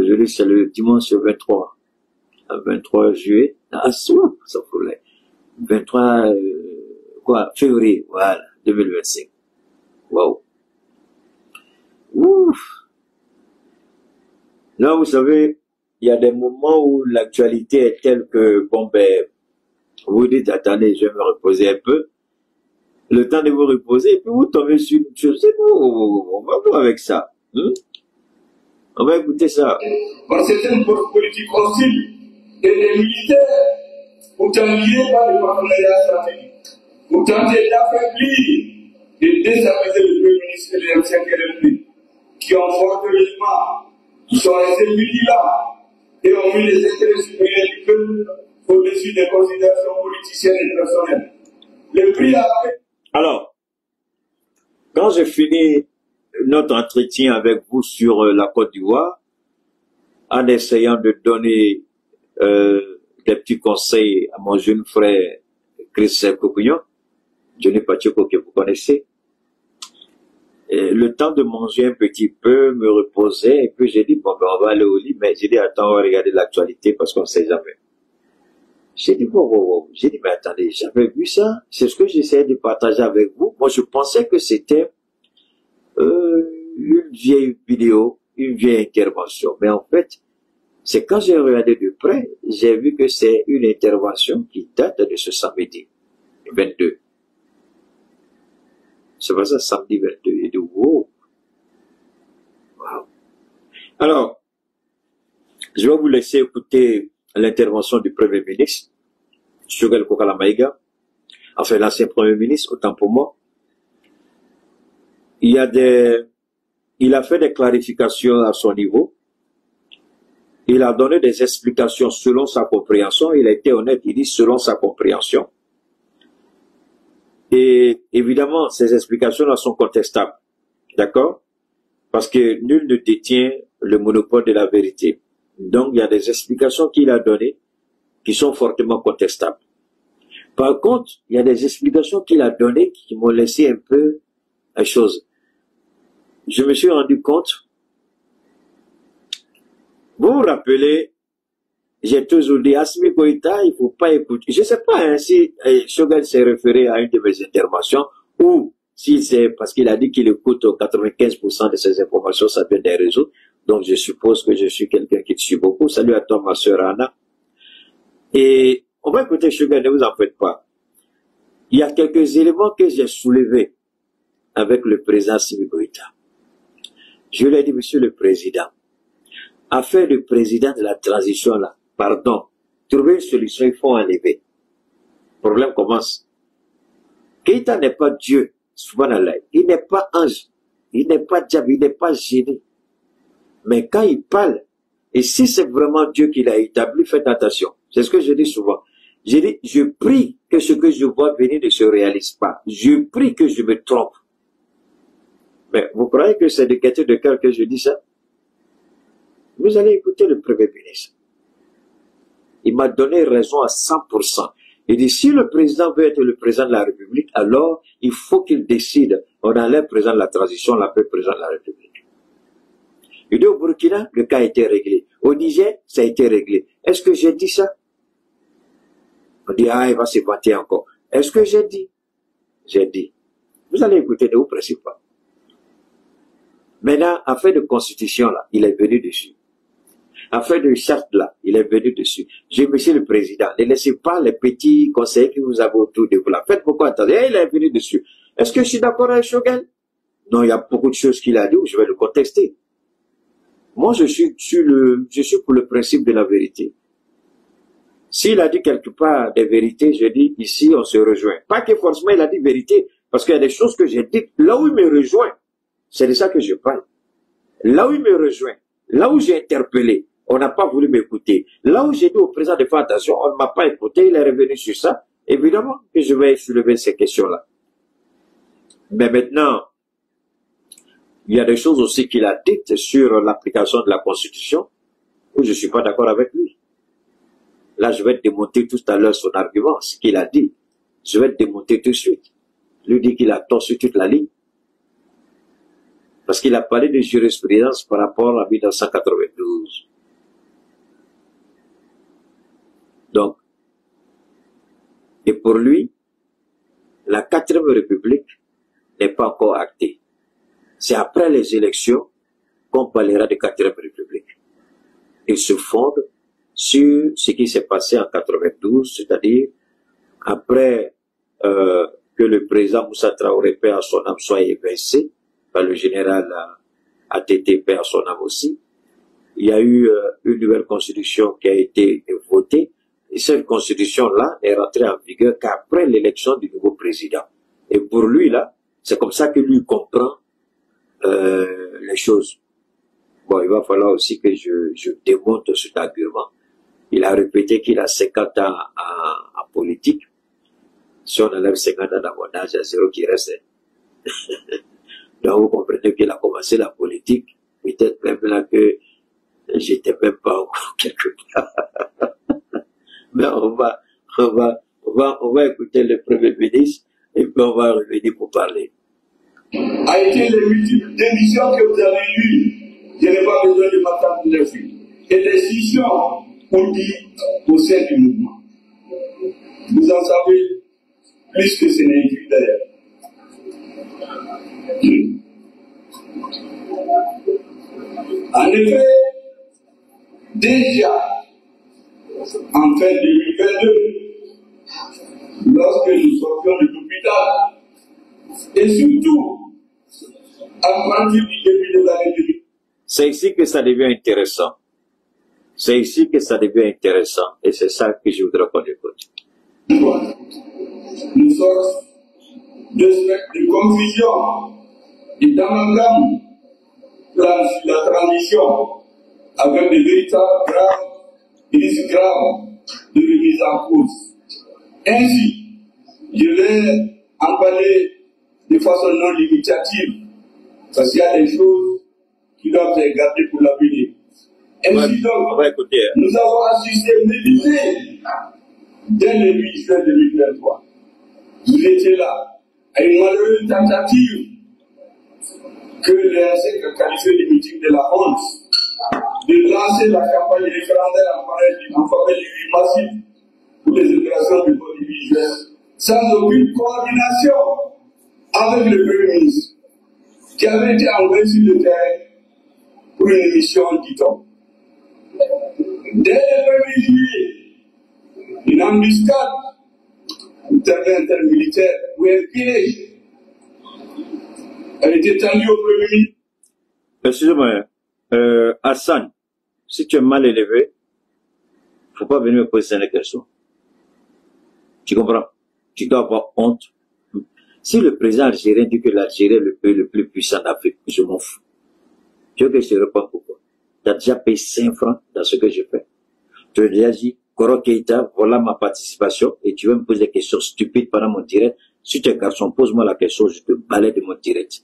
Aujourd'hui, c'est le dimanche 23. 23 juillet. Ah, ça voulait. 23, février, voilà, 2025. Waouh. Ouf. Là, vous savez, il y a des moments où l'actualité est telle que, bon, ben, vous dites, attendez, je vais me reposer un peu. Le temps de vous reposer, et puis vous tombez sur une chose. C'est bon, on va voir avec ça. On va écouter ça. Par certaines forces politiques hostiles et des militaires, vous tentez par le partenariat stratégique. Vous tentez d'affaiblir et désarmer le Premier ministre et les anciens RFP, qui ont fortement, qui sont restés vigilants et ont mis les intérêts supérieurs du peuple au-dessus des considérations politiciennes et personnelles. Le prix a fait. Alors, quand j'ai fini notre entretien avec vous sur la Côte d'Ivoire, en essayant de donner des petits conseils à mon jeune frère Christophe Kokouyon, Johnny Pachoko que vous connaissez, et le temps de manger un petit peu, me reposer, et puis j'ai dit, bon, ben, on va aller au lit, mais j'ai dit, attends, on va regarder l'actualité parce qu'on ne sait jamais. J'ai dit, bon. J'ai dit, mais attendez, j'avais vu ça. C'est ce que j'essayais de partager avec vous. Moi, je pensais que c'était une vieille vidéo, une vieille intervention. Mais en fait, c'est quand j'ai regardé de près, j'ai vu que c'est une intervention qui date de ce samedi 22. C'est pas ça, samedi 22. Et de wow. Alors, je vais vous laisser écouter l'intervention du Premier ministre, Choguel Kokala Maïga, enfin l'ancien Premier ministre, autant pour moi. Il a fait des clarifications à son niveau. Il a donné des explications selon sa compréhension. Il a été honnête, il dit selon sa compréhension. Et évidemment, ces explications-là sont contestables. D'accord? Parce que nul ne détient le monopole de la vérité. Donc, il y a des explications qu'il a données qui sont fortement contestables. Par contre, il y a des explications qu'il a données qui m'ont laissé un peu la chose. Je me suis rendu compte, vous vous rappelez, j'ai toujours dit, Assimi Goïta, il ne faut pas écouter. Je ne sais pas si Choguel s'est référé à une de mes interventions ou si c'est parce qu'il a dit qu'il écoute 95% de ses informations, ça vient des réseaux. Donc, je suppose que je suis quelqu'un qui te suit beaucoup. Salut à toi, ma sœur Anna. Et on va écouter Choguel, ne vous en faites pas. Il y a quelques éléments que j'ai soulevés avec le président Assimi Goïta. Je lui ai dit, monsieur le président, affaire de président de la transition là, pardon, trouver une solution, il faut enlever. Le problème commence. Keïta n'est pas Dieu, subhanallah. Il n'est pas ange, il n'est pas diable, il n'est pas génie. Mais quand il parle, et si c'est vraiment Dieu qui l'a établi, faites attention. C'est ce que je dis souvent. Je dis, je prie que ce que je vois venir ne se réalise pas. Je prie que je me trompe. Mais vous croyez que c'est de gaieté de cœur que je dis ça? Vous allez écouter le Premier ministre. Il m'a donné raison à 100%. Il dit, si le président veut être le président de la République, alors il faut qu'il décide. On enlève le président de la transition, on l'appelle président de la République. Il dit, au Burkina, le cas a été réglé. Au Niger, ça a été réglé. Est-ce que j'ai dit ça? On dit, ah, il va se vanter encore. Est-ce que j'ai dit? J'ai dit. Vous allez écouter, ne vous pressez pas. Maintenant, affaire de constitution, là, il est venu dessus. Affaire de charte, là, il est venu dessus. Je dis, monsieur le président, ne laissez pas les petits conseils que vous avez autour de vous là. Faites beaucoup attention. Il est venu dessus. Est-ce que je suis d'accord avec Choguel? Non, il y a beaucoup de choses qu'il a dit où je vais le contester. Moi, je suis pour le principe de la vérité. S'il a dit quelque part des vérités, je dis, ici, on se rejoint. Pas que forcément il a dit vérité, parce qu'il y a des choses que j'ai dites là où il me rejoint. C'est de ça que je parle. Là où il me rejoint, là où j'ai interpellé, on n'a pas voulu m'écouter. Là où j'ai dit au président de faire attention, on ne m'a pas écouté, il est revenu sur ça. Évidemment que je vais soulever ces questions-là. Mais maintenant, il y a des choses aussi qu'il a dites sur l'application de la Constitution où je ne suis pas d'accord avec lui. Là, je vais démonter tout à l'heure son argument, ce qu'il a dit. Je vais démonter tout de suite. Lui dit qu'il a tort sur toute la ligne. Parce qu'il a parlé de jurisprudence par rapport à 1992. Et pour lui, la 4e République n'est pas encore actée. C'est après les élections qu'on parlera de 4e République. Il se fonde sur ce qui s'est passé en 92, c'est-à-dire après que le président Moussa Traoré, paix à son âme, soit évincé par le général ATT, paix à son âme aussi. Il y a eu une nouvelle constitution qui a été votée. Et cette constitution-là est rentrée en vigueur qu'après l'élection du nouveau président. Et pour lui, là, c'est comme ça que lui comprend les choses. Bon, il va falloir aussi que je démonte cet argument. Il a répété qu'il a 50 ans en politique. Si on enlève 50 ans d'abondage, il y a 0 qui reste. Donc vous comprenez qu'il a commencé la politique, peut-être même là que j'étais même pas encore quelque part. Mais on va écouter le Premier ministre et puis on va revenir pour parler. A été les multiples démissions que vous avez eues. Je n'ai pas besoin de m'attendre dessus. Et les décisions qu'on dit au sein du mouvement. Vous en savez plus que ce n'est écrit d'ailleurs. En effet, déjà, en fin 2022, lorsque nous sortions de l'hôpital, et surtout, à partir du début de l'année 2000. C'est ici que ça devient intéressant. C'est ici que ça devient intéressant. Et c'est ça que je voudrais qu'on écoute. Une sorte de confusion et d'amalgame plan sur la transition avec de véritables risques graves de remise en cause. Ainsi, je vais en parler de façon non limitative, parce qu'il y a des choses qui doivent être gardées pour l'avenir. Ainsi donc, nous avons assisté médité dès le 8 juin 2023. Vous étiez là, à une malheureuse tentative que les RC a qualifié de meeting de la honte, de lancer la campagne référendaire en faveur du 8 massif pour les opérations du 8 juin, sans aucune coordination avec le Premier ministre, qui avait été envoyé sur le terrain pour une mission, dit-on. Dès le 1er juillet, une embuscade, un terrain intermilitaire ou un piège a été tendu au Premier ministre. Excusez-moi, Hassan, si tu es mal élevé, il ne faut pas venir me poser des questions. Tu comprends? Tu dois avoir honte. Si le président algérien dit que l'Algérie est le pays le plus puissant d'Afrique, je m'en fous. Tu veux que je te réponde pourquoi? Tu as déjà payé 5 francs dans ce que je fais. Tu as déjà dit, Koro Keïta, voilà ma participation, et tu veux me poser des questions stupides pendant mon direct. Si tu es garçon, pose-moi la question, je te balaye de mon direct.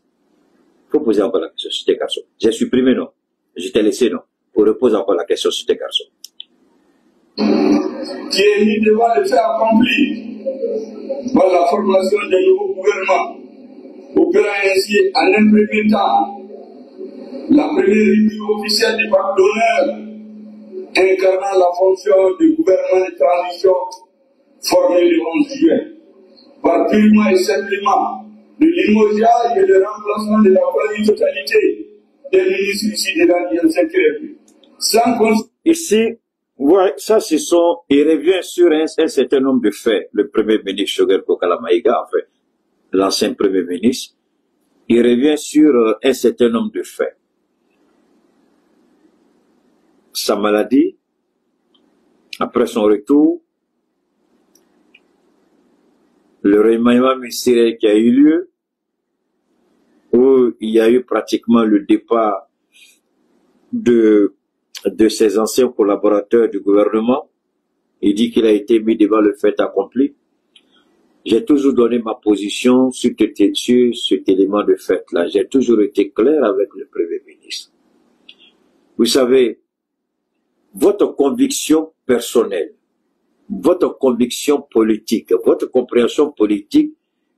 Il faut poser encore la question si tu es garçon. J'ai supprimé, non? Je t'ai laissé, non? Pour reposer encore la question si tu es garçon. Qui est mis devant le fait accompli par la formation d'un nouveau gouvernement, opérant ainsi en un premier temps la première revue officielle du pacte d'honneur incarnant la fonction de gouvernement de transition formé le 11 juin, par purement et simplement de limogeage et de remplacement de la quasi-totalité des ministres ici de la 5e République. Ici, ouais, ça, il revient sur un certain nombre de faits. Le Premier ministre Choguel Kokala-Maïga, en fait, l'ancien Premier ministre, il revient sur un certain nombre de faits. Sa maladie, après son retour, le remaniement ministériel qui a eu lieu, où il y a eu pratiquement le départ de ses anciens collaborateurs du gouvernement. Il dit qu'il a été mis devant le fait accompli. J'ai toujours donné ma position sur cet élément de fait-là. J'ai toujours été clair avec le Premier ministre. Vous savez, votre conviction personnelle, votre conviction politique, votre compréhension politique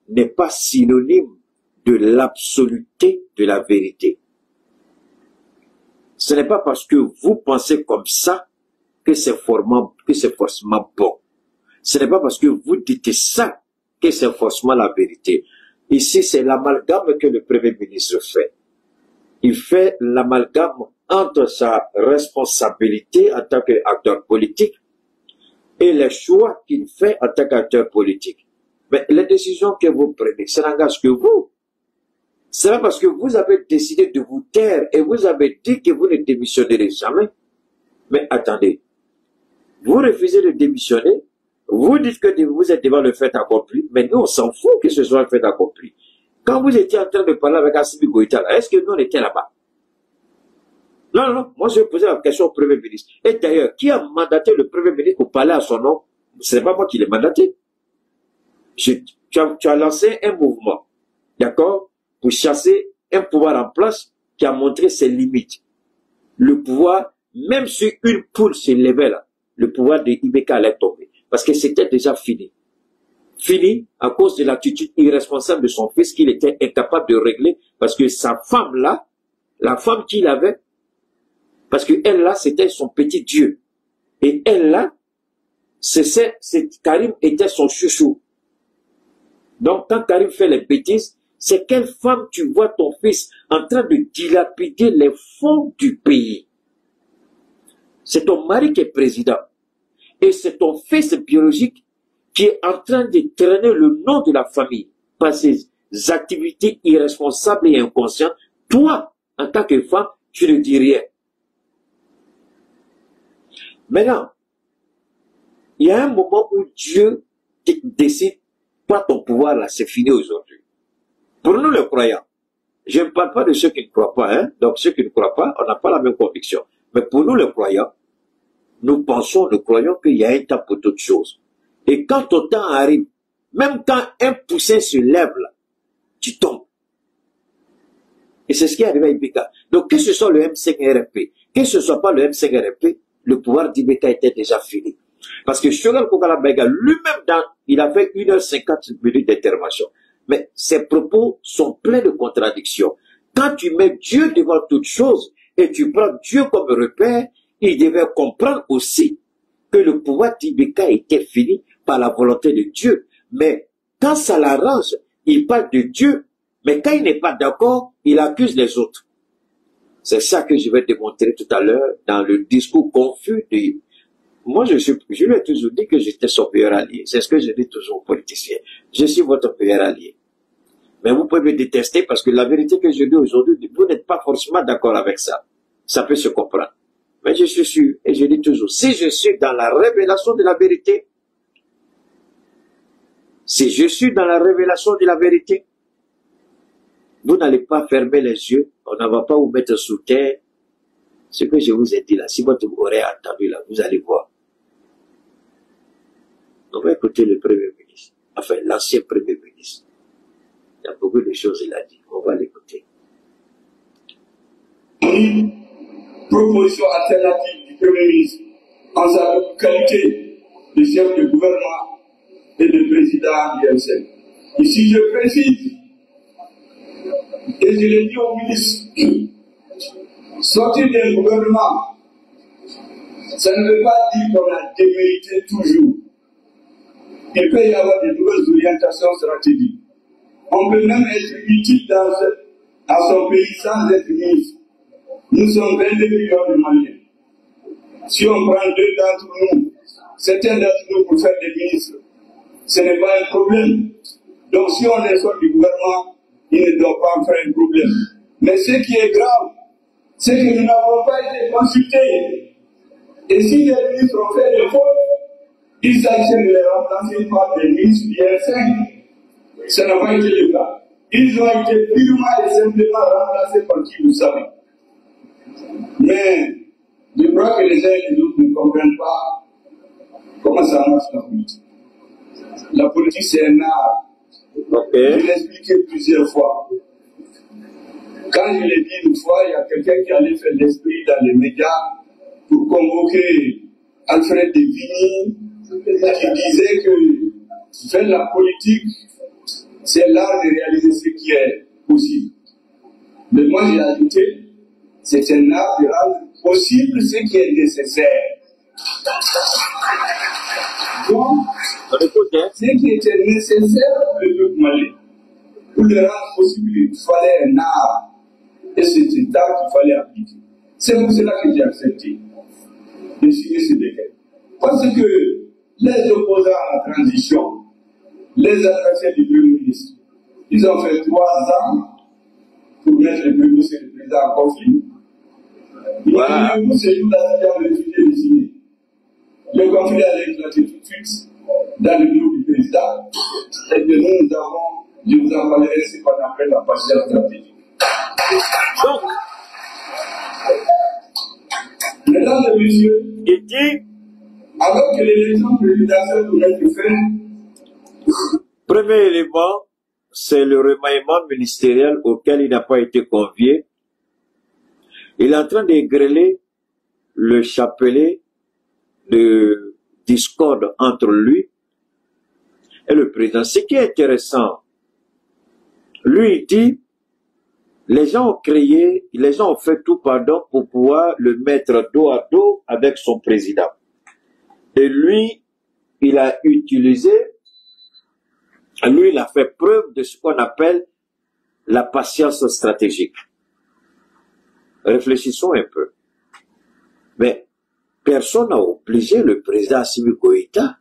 n'est pas synonyme de l'absoluté de la vérité. Ce n'est pas parce que vous pensez comme ça que c'est forcément bon. Ce n'est pas parce que vous dites ça que c'est forcément la vérité. Ici, c'est l'amalgame que le Premier ministre fait. Il fait l'amalgame entre sa responsabilité en tant qu'acteur politique et les choix qu'il fait en tant qu'acteur politique. Mais les décisions que vous prenez, ça n'engage que vous. C'est pas parce que vous avez décidé de vous taire et vous avez dit que vous ne démissionnerez jamais. Mais attendez, vous refusez de démissionner, vous dites que vous êtes devant le fait accompli, mais nous on s'en fout que ce soit le fait accompli. Quand vous étiez en train de parler avec Assimi Goïta, est-ce que nous on était là-bas? Non, non, moi je vais poser la question au Premier ministre. Et d'ailleurs, qui a mandaté le Premier ministre pour parler à son nom? Ce n'est pas moi qui l'ai mandaté. Tu as lancé un mouvement, d'accord, pour chasser un pouvoir en place qui a montré ses limites. Le pouvoir, même si une poule se levait là, le pouvoir de Ibeka allait tomber. Parce que c'était déjà fini. Fini à cause de l'attitude irresponsable de son fils qu'il était incapable de régler. Parce que sa femme là, la femme qu'il avait, parce que elle là, c'était son petit Dieu. Et elle là, Karim était son chouchou. Donc quand Karim fait les bêtises, c'est quelle femme tu vois ton fils en train de dilapider les fonds du pays? C'est ton mari qui est président. Et c'est ton fils biologique qui est en train de traîner le nom de la famille par ses activités irresponsables et inconscientes. Toi, en tant que femme, tu ne dis rien. Maintenant, il y a un moment où Dieu décide, pas ton pouvoir là, c'est fini aujourd'hui. Pour nous les croyants, je ne parle pas de ceux qui ne croient pas, hein. Donc ceux qui ne croient pas, on n'a pas la même conviction. Mais pour nous les croyants, nous croyons qu'il y a un temps pour toutes choses. Et quand ton temps arrive, même quand un poussin se lève là, tu tombes. Et c'est ce qui est arrivé à Ibeka. Donc que ce soit le M5RFP, que ce soit pas le M5RFP, le pouvoir d'Ibeka était déjà fini. Parce que Shogal Kokala Bega lui-même, il a fait 1h50 d'intervention. Mais ses propos sont pleins de contradictions. Quand tu mets Dieu devant toute chose et tu prends Dieu comme repère, il devait comprendre aussi que le pouvoir d'Ibeka était fini par la volonté de Dieu. Mais quand ça l'arrange, il parle de Dieu. Mais quand il n'est pas d'accord, il accuse les autres. C'est ça que je vais démontrer tout à l'heure dans le discours confus de... Moi, je lui ai toujours dit que j'étais son meilleur allié. C'est ce que je dis toujours aux politiciens. Je suis votre meilleur allié. Mais vous pouvez me détester parce que la vérité que je dis aujourd'hui, vous n'êtes pas forcément d'accord avec ça. Ça peut se comprendre. Mais je suis sûr, et je dis toujours, si je suis dans la révélation de la vérité, si je suis dans la révélation de la vérité, vous n'allez pas fermer les yeux, on ne va pas vous mettre sous terre. Ce que je vous ai dit là, si votre oreille a entendu là, vous allez voir. On va écouter le Premier ministre, enfin l'ancien Premier ministre. Il y a beaucoup de choses qu'il a dit, on va l'écouter. Proposition alternative du Premier ministre en sa qualité de chef de gouvernement et de président du MCN. Ici, je précise, et je l'ai dit au ministre, sortir d'un gouvernement, ça ne veut pas dire qu'on a démérité toujours. Il peut y avoir de nouvelles orientations stratégiques. On peut même être utile à son pays sans être ministre. Nous sommes 22 millions de Maliens. Si on prend deux d'entre nous, certains d'entre nous pour faire des ministres, ce n'est pas un problème. Donc si on les sort du gouvernement, il ne doit pas en faire un problème. Mais ce qui est grave, c'est que nous n'avons pas été consultés. Et si les ministres ont fait des fautes, il s'agit de les remplacer par des ministres du R5. Ça n'a pas été le cas. Ils ont été purement et simplement remplacés par qui vous savez. Mais je crois que les uns et les autres ne comprennent pas comment ça marche la politique. La politique, c'est un art. Je l'ai expliqué plusieurs fois. Quand je l'ai dit une fois, il y a quelqu'un qui allait faire l'esprit dans les médias pour convoquer Alfred de Vigny, qui disait que faire la politique, c'est l'art de réaliser ce qui est possible. Mais moi, j'ai ajouté, c'est un art de rendre possible ce qui est nécessaire. Donc, ce qui était nécessaire pour le peuple malien, pour le rendre possible, il fallait un art. Et c'est cet art qu'il fallait appliquer. C'est pour cela que j'ai accepté de signer ce décret. Parce que les opposants à la transition, les adversaires du Premier ministre, ils ont fait 3 ans pour mettre le Premier ministre et le président en conflit. Voilà. C'est une affaire de signer. Le conflit a éclaté tout de suite dans le bureau du président. Et que nous avons, je vous en parlerai, ce qu'on appelle la partielle stratégique. Donc, mesdames et messieurs, il dit, alors que l'élection présidentielle doit être faite, premier élément, c'est le remaniement ministériel auquel il n'a pas été convié. Il est en train d'égreler le chapelet de discorde entre lui et le président. Ce qui est intéressant, lui il dit, les gens ont fait tout pardon pour pouvoir le mettre dos à dos avec son président. Et lui, il a fait preuve de ce qu'on appelle la patience stratégique. Réfléchissons un peu. Mais personne n'a obligé le président Assimi Goïta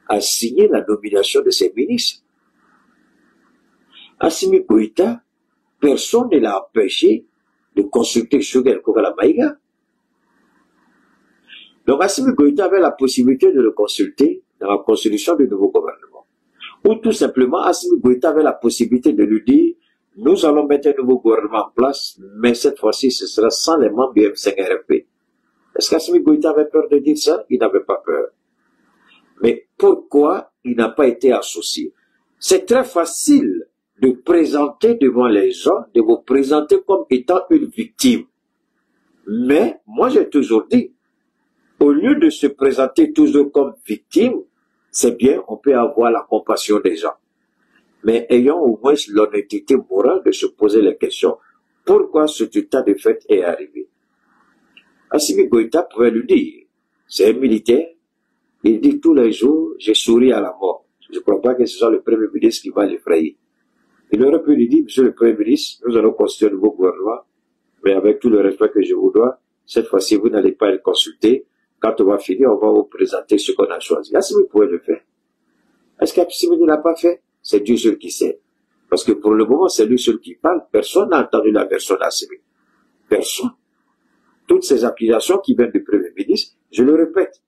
à signer la nomination de ses ministres. Assimi Goïta, personne ne l'a empêché de consulter Choguel Kokala Maïga. Donc Assimi Goïta avait la possibilité de le consulter dans la constitution du nouveau gouvernement. Ou tout simplement, Assimi Goïta avait la possibilité de lui dire, nous allons mettre un nouveau gouvernement en place, mais cette fois-ci, ce sera sans les membres du M5RFP. Est-ce qu'Assimi Goïta avait peur de dire ça? Il n'avait pas peur. Mais pourquoi il n'a pas été associé? C'est très facile de présenter devant les gens, de vous présenter comme étant une victime. Mais, moi j'ai toujours dit, au lieu de se présenter toujours comme victime, c'est bien, on peut avoir la compassion des gens. Mais ayant au moins l'honnêteté morale de se poser la question, pourquoi ce état de fait est arrivé? Assimi Goïta pouvait lui dire, c'est un militaire, il dit tous les jours, j'ai souri à la mort. Je ne crois pas que ce soit le Premier ministre qui va l'effrayer. Il aurait pu lui dire, monsieur le Premier ministre, nous allons constituer un nouveau gouvernement, mais avec tout le respect que je vous dois, cette fois-ci, vous n'allez pas être consulté. Quand on va finir, on va vous présenter ce qu'on a choisi. Assimi pouvait le faire. Est-ce qu'Assimi ne l'a pas fait? C'est Dieu seul qui sait. Parce que pour le moment, c'est lui seul qui parle. Personne n'a entendu la version d'Assimi. Personne. Toutes ces accusations qui viennent du Premier ministre, je le répète,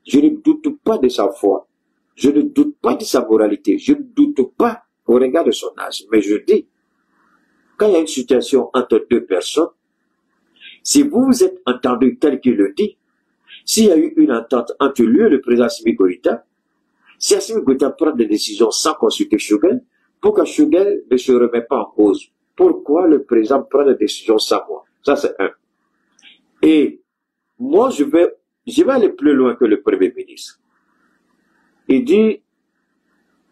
je ne doute pas de sa foi. Je ne doute pas de sa moralité. Je ne doute pas au regard de son âge. Mais je dis, quand il y a une situation entre deux personnes, si vous vous êtes entendu tel qu'il le dit, s'il y a eu une entente entre lui et le président Assimi Goïta, si Assimi Goïta prend des décisions sans consulter Choguel, pourquoi Choguel ne se remet pas en cause? Pourquoi le président prend des décisions sans moi? Ça, c'est un. Et moi, je vais aller plus loin que le Premier ministre. Il dit,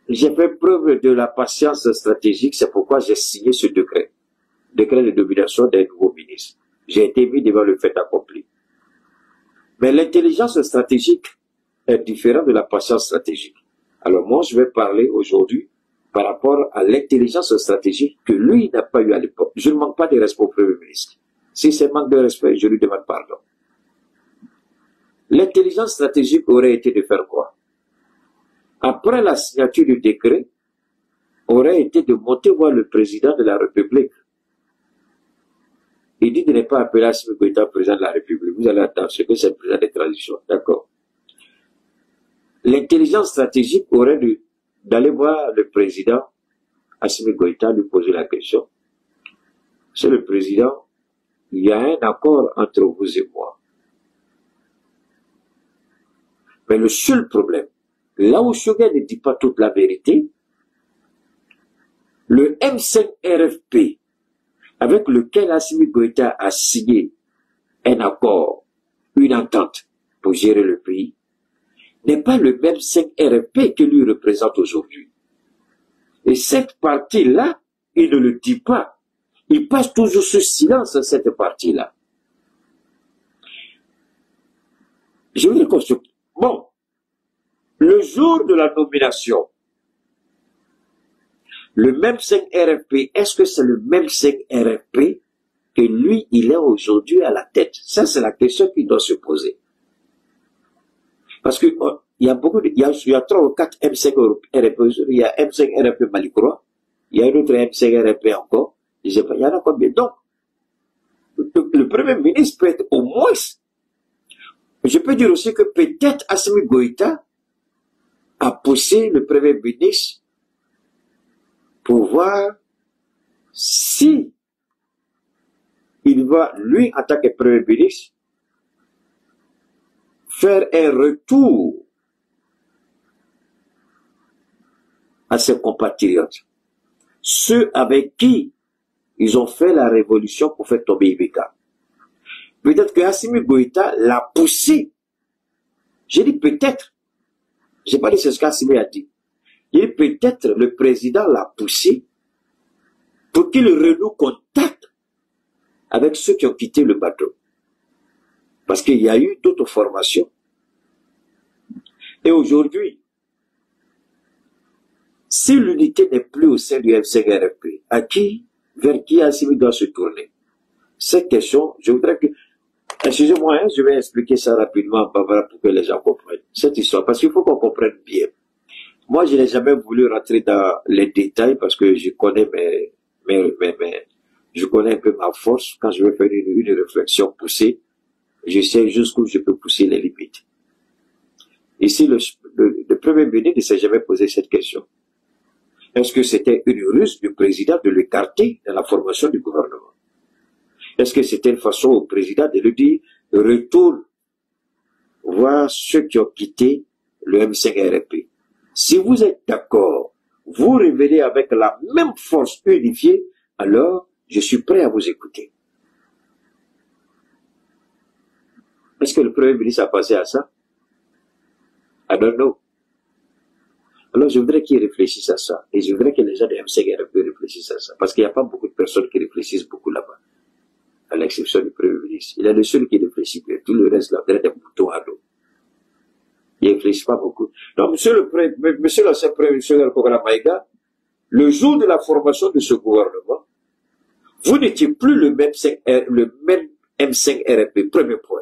j'ai fait preuve de la patience stratégique, c'est pourquoi j'ai signé ce décret de nomination des nouveaux ministres. J'ai été mis devant le fait accompli. Mais l'intelligence stratégique est différente de la patience stratégique. Alors moi, je vais parler aujourd'hui par rapport à l'intelligence stratégique que lui n'a pas eu à l'époque. Je ne manque pas de respect au Premier ministre. Si c'est manque de respect, je lui demande pardon. L'intelligence stratégique aurait été de faire quoi? Après la signature du décret, aurait été de monter voir le président de la République. Il dit de ne pas appeler Assimi Goïta président de la République. Vous allez attendre ce que c'est le président de transition. D'accord. L'intelligence stratégique aurait d'aller voir le président Assimi Goïta, lui poser la question. C'est le président, il y a un accord entre vous et moi. Mais le seul problème, là où Choguel ne dit pas toute la vérité, le M5RFP, avec lequel Assimi Goïta a signé un accord, une entente pour gérer le pays, n'est pas le même 5RFP que lui représente aujourd'hui. Et cette partie-là, il ne le dit pas. Il passe toujours sous silence cette partie-là. Je voudrais qu'on se... Bon, le jour de la nomination, le même 5 RFP, est-ce que c'est le même 5 RFP que lui, il est aujourd'hui à la tête? Ça, c'est la question qui doit se poser. Parce que il y a beaucoup de, il y a 3 ou 4 M5 RFP, il y a M5 RFP Malikroa, il y a un autre M5 RFP encore, je sais pas, il y en a combien? Donc, le Premier ministre peut être au moins, je peux dire aussi que peut-être Assimi Goïta a poussé le Premier ministre pour voir si il va, lui, en tant que Premier ministre, faire un retour à ses compatriotes, ceux avec qui ils ont fait la révolution pour faire tomber Ibeka. Peut-être que Assimi Goïta l'a poussé. J'ai dit peut-être. J'ai pas dit c'est ce qu'Assimi a dit. Et peut-être le président l'a poussé pour qu'il renoue contact avec ceux qui ont quitté le bateau. Parce qu'il y a eu d'autres formations. Et aujourd'hui, si l'unité n'est plus au sein du M5RFP, vers qui Assimi doit se tourner? Cette question, je voudrais que... Excusez-moi, je vais expliquer ça rapidement, Barbara, pour que les gens comprennent cette histoire. Parce qu'il faut qu'on comprenne bien. Moi, je n'ai jamais voulu rentrer dans les détails parce que je connais je connais un peu ma force. Quand je veux faire une réflexion poussée, je sais jusqu'où je peux pousser les limites. Ici, le Premier ministre ne s'est jamais posé cette question. Est-ce que c'était une ruse du président de l'écarter dans la formation du gouvernement? Est-ce que c'était une façon au président de lui dire, retourne voir ceux qui ont quitté le M5RFP? Si vous êtes d'accord, vous revenez avec la même force unifiée, alors je suis prêt à vous écouter. Est-ce que le Premier ministre a pensé à ça? I don't know. Alors je voudrais qu'il réfléchisse à ça. Et je voudrais que les gens de M5RFP réfléchissent à ça. Parce qu'il n'y a pas beaucoup de personnes qui réfléchissent beaucoup là-bas. À l'exception du Premier ministre. Il est le seul qui réfléchit. Tout le reste là, il est des boutons à dos. Il ne réfléchit pas beaucoup. Donc, monsieur l'ancien Premier ministre Maïga, le jour de la formation de ce gouvernement, vous n'étiez plus le même M5RFP, premier point.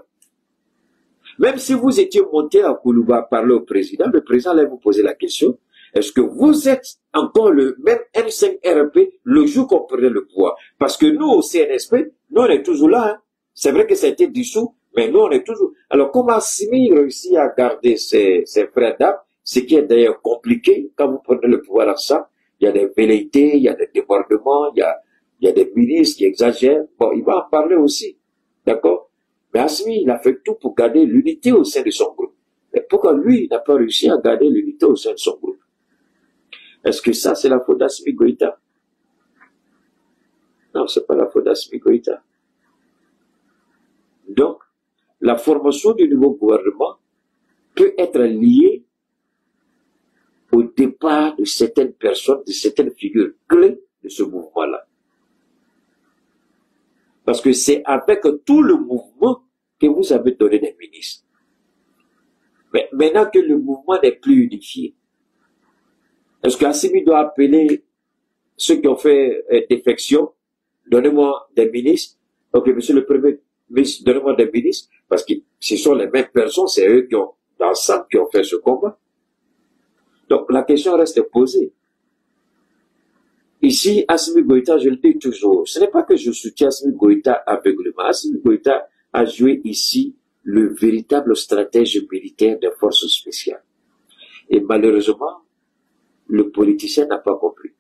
Même si vous étiez monté à Koulouba parler au président, le président allait vous poser la question, est-ce que vous êtes encore le même M5RFP le jour qu'on prenait le pouvoir? Parce que nous, au CNSP, nous, on est toujours là. Hein. C'est vrai que ça a été dissous, mais nous, on est toujours... Alors, comment Assimi réussit à garder ses frères d'âme, ce qui est d'ailleurs compliqué quand vous prenez le pouvoir ensemble? Il y a des velléités, il y a des débordements, il y a des ministres qui exagèrent. Bon, il va en parler aussi. D'accord? Mais Assimi, il a fait tout pour garder l'unité au sein de son groupe. Mais pourquoi lui, il n'a pas réussi à garder l'unité au sein de son groupe? Est-ce que ça, c'est la faute d'Assimi Goïta? Non, c'est pas la faute d'Assimi Goïta. Donc, la formation du nouveau gouvernement peut être liée au départ de certaines personnes, de certaines figures clés de ce mouvement-là. Parce que c'est avec tout le mouvement que vous avez donné des ministres. Mais maintenant que le mouvement n'est plus unifié, est-ce qu'Assimi doit appeler ceux qui ont fait défection, donnez-moi des ministres? Ok, monsieur le Premier ministre, donnez-moi des ministres, parce que ce sont les mêmes personnes, c'est eux qui ont, ensemble, qui ont fait ce combat. Donc la question reste posée. Ici, Assimi Goïta, je le dis toujours, ce n'est pas que je soutiens Assimi Goïta aveuglément. Assimi Goïta a joué ici le véritable stratège militaire des forces spéciales. Et malheureusement, le politicien n'a pas compris.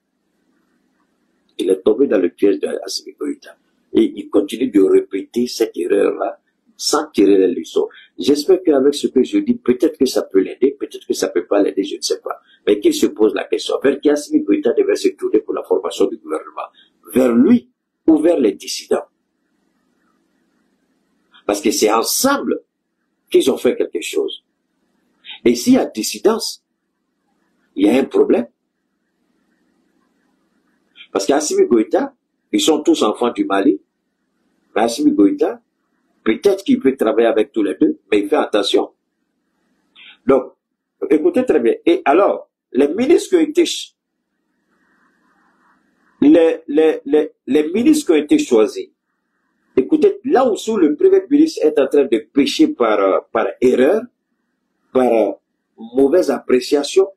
Il est tombé dans le piège d'Assimi Goïta. Et il continue de répéter cette erreur-là sans tirer les leçons. J'espère qu'avec ce que je dis, peut-être que ça peut l'aider, peut-être que ça peut pas l'aider, je ne sais pas. Mais qu'il se pose la question, vers qui Assimi Goïta devait se tourner pour la formation du gouvernement? Vers lui ou vers les dissidents? Parce que c'est ensemble qu'ils ont fait quelque chose. Et s'il y a dissidence, il y a un problème. Parce qu'Assimi Goïta, ils sont tous enfants du Mali. Mais Assimi Goïta, peut-être qu'il peut travailler avec tous les deux, mais il fait attention. Donc, écoutez très bien. Et alors, les ministres qui ont été les ministres qui ont été choisis, écoutez, là où le premier ministre est en train de pécher par erreur, par mauvaise appréciation,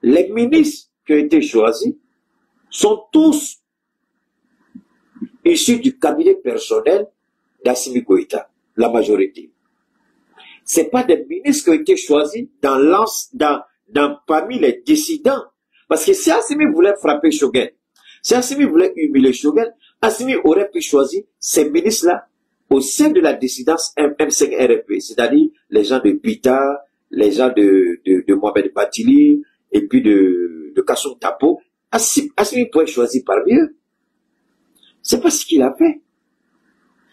les ministres qui ont été choisis sont tous issus du cabinet personnel d'Assimi Goïta, la majorité. Ce pas des ministres qui ont été choisis parmi les dissidents. Parce que si Assimi voulait frapper Choguel, si Assimi voulait humilier Choguel, Assimi aurait pu choisir ces ministres-là au sein de la dissidence M5-RFP, c'est-à-dire les gens de Bita, les gens de Mohamed Batili, et puis de Kassoum Tapo. Assimi pourrait choisir parmi eux. C'est pas ce qu'il a fait.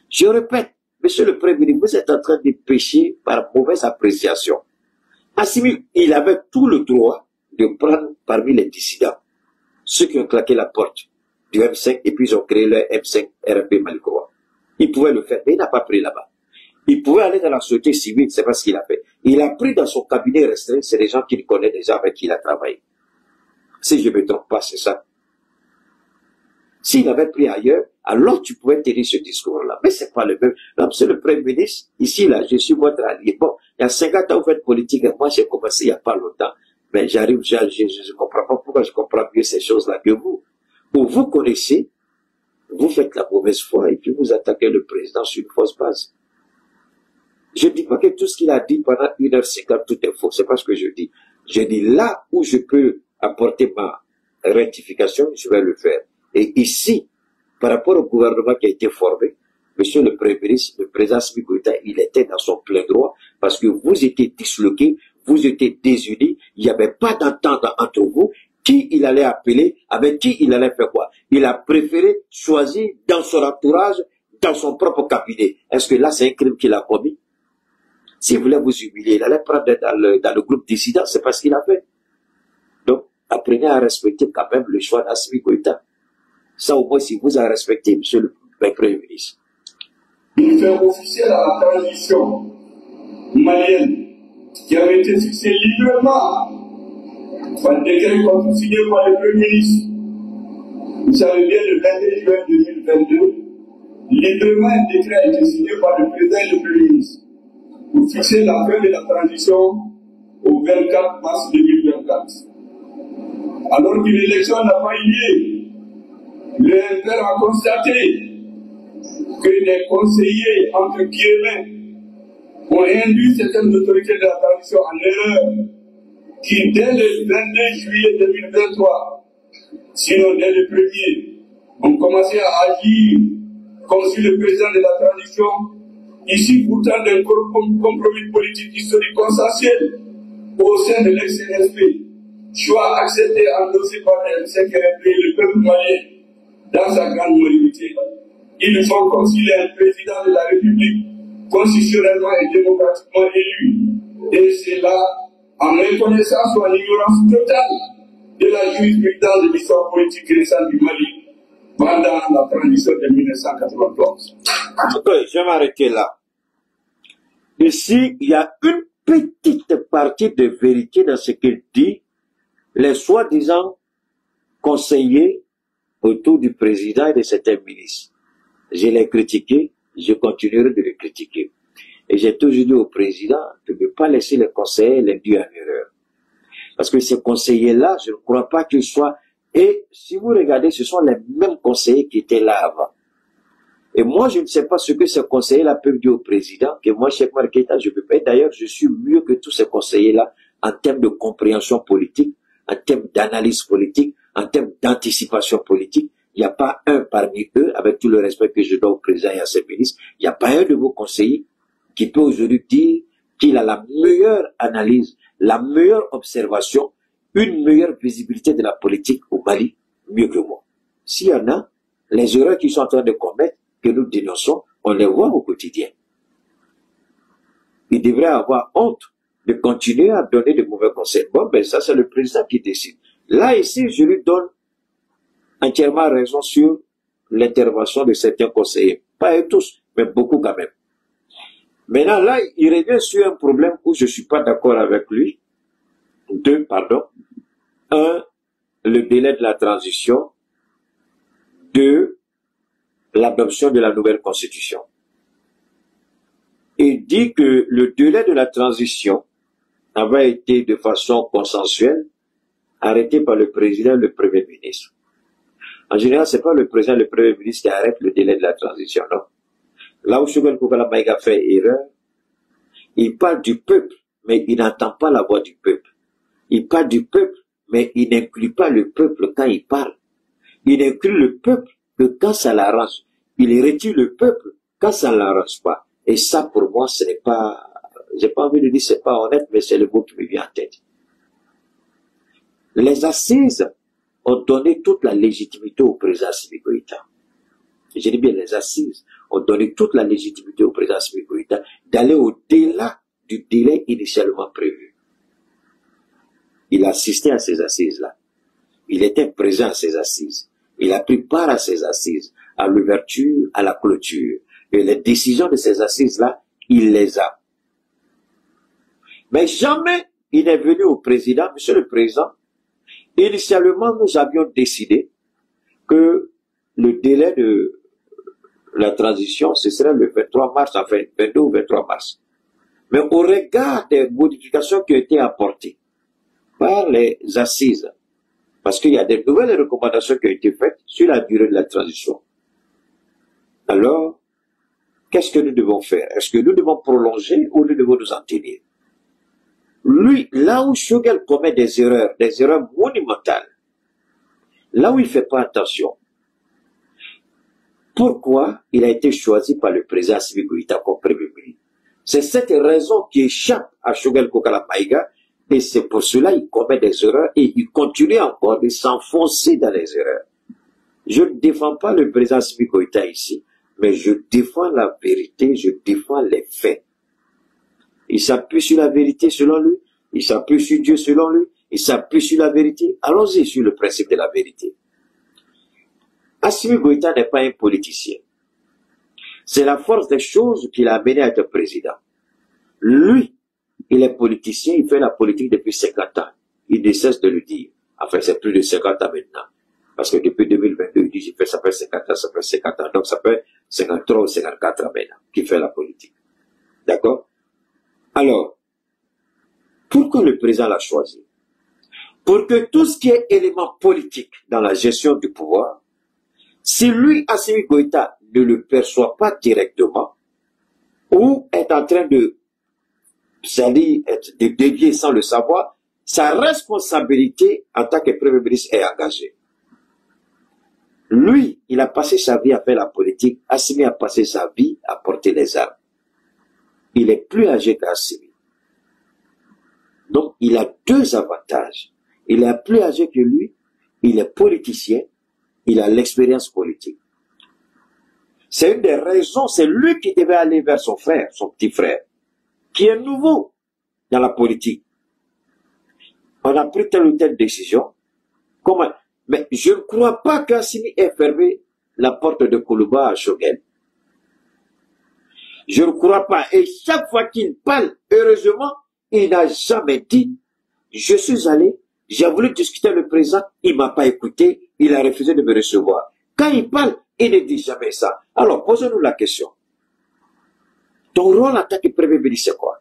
Je répète, monsieur le Premier ministre, vous êtes en train de pécher par mauvaise appréciation. Assimi, il avait tout le droit de prendre parmi les dissidents ceux qui ont claqué la porte du M5 et puis ils ont créé le M5 RP Malikroa. Il pouvait le faire, mais il n'a pas pris là-bas. Il pouvait aller dans la société civile, c'est pas ce qu'il a fait. Il a pris dans son cabinet restreint, c'est des gens qu'il connaît déjà, avec qui il a travaillé. Si je ne me trompe pas, c'est ça. S'il avait pris ailleurs, alors tu pouvais tenir ce discours-là. Mais c'est pas le même. Là, monsieur le Premier ministre, ici, là, je suis votre allié. Bon, il y a 50 ans, vous faites politique, et moi, j'ai commencé il n'y a pas longtemps. Mais je ne comprends pas pourquoi je comprends mieux ces choses-là que vous. Où vous connaissez, vous faites la mauvaise foi, et puis vous attaquez le président sur une fausse base. Je ne dis pas que tout ce qu'il a dit pendant 1h50, tout est faux. C'est pas ce que je dis. Je dis là où je peux apporter ma rectification, je vais le faire. Et ici, par rapport au gouvernement qui a été formé, monsieur le Premier ministre, le président Assimi Goïta, il était dans son plein droit parce que vous étiez disloqués, vous étiez désunis, il n'y avait pas d'entente entre vous, qui il allait appeler, avec qui il allait faire quoi. Il a préféré choisir dans son entourage, dans son propre cabinet. Est-ce que là, c'est un crime qu'il a commis? S'il voulait vous humilier, il allait prendre dans le groupe dissident, c'est pas ce qu'il a fait. Donc, apprenez à respecter quand même le choix d'Assimi Goïta. Ça, au moins, si vous avez respecté, monsieur le Premier ministre. Il fait officiel à la transition malienne qui avait été fixée librement par le décret signé par le Premier ministre. Vous savez bien, le 21 juin 2022, librement un décret a été signé par le président et le Premier ministre pour fixer la fin de la transition au 24 mars 2024. Alors qu'une élection n'a pas eu lieu, le MPR a constaté que les conseillers, entre guillemets, ont induit certaines autorités de la transition en erreur, qui dès le 22 juillet 2023, sinon dès le 1er, ont commencé à agir comme si le président de la transition, ici pourtant d'un compromis politique historique consensuel au sein de l'ex-CNSP, choix accepté et endossé par le M5RP et le peuple malien dans sa grande majorité. Ils font comme s'il est un président de la République constitutionnellement et démocratiquement élu. Et c'est là, en méconnaissance ou en ignorance totale de la jurisprudence de l'histoire politique récente du Mali pendant la transition de 1994. Ok, je vais m'arrêter là. Ici, il y a une petite partie de vérité dans ce qu'il dit. Les soi-disant conseillers autour du président et de certains ministres. Je l'ai critiqué, je continuerai de le critiquer. Et j'ai toujours dit au président de ne pas laisser les conseillers l'induire en erreur. Parce que ces conseillers-là, je ne crois pas qu'ils soient... Et si vous regardez, ce sont les mêmes conseillers qui étaient là avant. Et moi, je ne sais pas ce que ces conseillers-là peuvent dire au président, que moi, Cheikh Oumar Keïta, je peux pas. D'ailleurs, je suis mieux que tous ces conseillers-là en termes de compréhension politique, en termes d'analyse politique, en termes d'anticipation politique. Il n'y a pas un parmi eux, avec tout le respect que je dois au président et à ses ministres, il n'y a pas un de vos conseillers qui peut aujourd'hui dire qu'il a la meilleure analyse, la meilleure observation, une meilleure visibilité de la politique au Mali, mieux que moi. S'il y en a, les erreurs qu'ils sont en train de commettre, que nous dénonçons, on les voit au quotidien. Il devrait avoir honte de continuer à donner de mauvais conseils. Bon, ben ça, c'est le président qui décide. Là, ici, je lui donne entièrement raison sur l'intervention de certains conseillers. Pas eux tous, mais beaucoup quand même. Maintenant, là, il revient sur un problème où je ne suis pas d'accord avec lui. Deux, pardon. Un, le délai de la transition. Deux, l'adoption de la nouvelle constitution. Il dit que le délai de la transition avait été de façon consensuelle arrêté par le président et le premier ministre. En général, c'est pas le président et le premier ministre qui arrêtent le délai de la transition, non. Là où Choguel Kokala Maïga fait erreur, il parle du peuple, mais il n'entend pas la voix du peuple. Il parle du peuple, mais il n'inclut pas le peuple quand il parle. Il inclut le peuple que quand ça l'arrange. Il retire le peuple quand ça ne l'arrange pas. Et ça, pour moi, ce n'est pas, j'ai pas envie de dire c'est pas honnête, mais c'est le mot qui me vient en tête. Les assises ont donné toute la légitimité au président Assimi Goïta. Je dis bien les assises ont donné toute la légitimité au président Assimi Goïta d'aller au-delà du délai initialement prévu. Il a assisté à ces assises-là. Il était présent à ces assises. Il a pris part à ces assises, à l'ouverture, à la clôture. Et les décisions de ces assises-là, il les a. Mais jamais il n'est venu au président, monsieur le président. Initialement, nous avions décidé que le délai de la transition, ce serait le 23 mars, enfin 22 ou 23 mars. Mais au regard des modifications qui ont été apportées par les assises, parce qu'il y a des nouvelles recommandations qui ont été faites sur la durée de la transition. Alors, qu'est-ce que nous devons faire? Est-ce que nous devons prolonger ou nous devons nous en tenir? Lui, là où Choguel commet des erreurs monumentales, là où il ne fait pas attention, pourquoi il a été choisi par le président Assimi Goïta comme premier ministre? C'est cette raison qui échappe à Choguel Kokala Maïga, et c'est pour cela qu'il commet des erreurs et il continue encore de s'enfoncer dans les erreurs. Je ne défends pas le président Assimi Goïta ici, mais je défends la vérité, je défends les faits. Il s'appuie sur la vérité selon lui, il s'appuie sur Dieu selon lui, il s'appuie sur la vérité. Allons-y sur le principe de la vérité. Assimi Goïta n'est pas un politicien. C'est la force des choses qui l'a amené à être président. Lui, il est politicien, il fait la politique depuis 50 ans. Il ne cesse de le dire. Enfin, c'est plus de 50 ans maintenant. Parce que depuis 2022, il dit, ça fait 50 ans, ça fait 50 ans. Donc, ça fait 53 ou 54 ans maintenant qu'il fait la politique. D'accord? Alors, pourquoi le président l'a choisi? Pour que tout ce qui est élément politique dans la gestion du pouvoir, si lui, Assimi Goïta, ne le perçoit pas directement, ou est en train de dévier sans le savoir, sa responsabilité en tant que Premier ministre est engagée. Lui, il a passé sa vie à faire la politique, Assimi a passé sa vie à porter les armes. Il est plus âgé qu'Assimi. Donc, il a deux avantages. Il est plus âgé que lui, il est politicien, il a l'expérience politique. C'est une des raisons, c'est lui qui devait aller vers son frère, son petit frère, qui est nouveau dans la politique. On a pris telle ou telle décision. Comment? Mais je ne crois pas qu'Assimi ait fermé la porte de Koulouba à Choguel. Je ne crois pas. Et chaque fois qu'il parle, heureusement, il n'a jamais dit, je suis allé, j'ai voulu discuter avec le président, il ne m'a pas écouté, il a refusé de me recevoir. Quand il parle, il ne dit jamais ça. Alors, posons-nous la question. Ton rôle en tant que premier ministre, c'est quoi?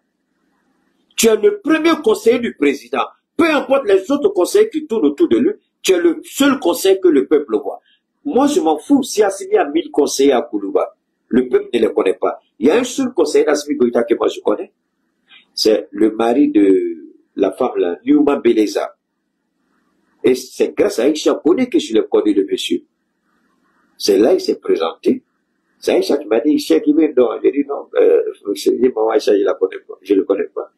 Tu es le premier conseiller du président. Peu importe les autres conseillers qui tournent autour de lui, tu es le seul conseiller que le peuple voit. Moi, je m'en fous si Assimi a 1000 conseillers à Koulouba. Le peuple ne les connaît pas. Il y a un seul conseiller d'Assimi Goïta que moi je connais. C'est le mari de la femme là, Niouma Beleza. Et c'est grâce à Aïcha Kone que je l'ai connu, le monsieur. C'est là il s'est présenté. C'est Aïcha qui m'a dit, Cheikh non. J'ai dit non, Aïcha, je la connais pas. Je le connais pas.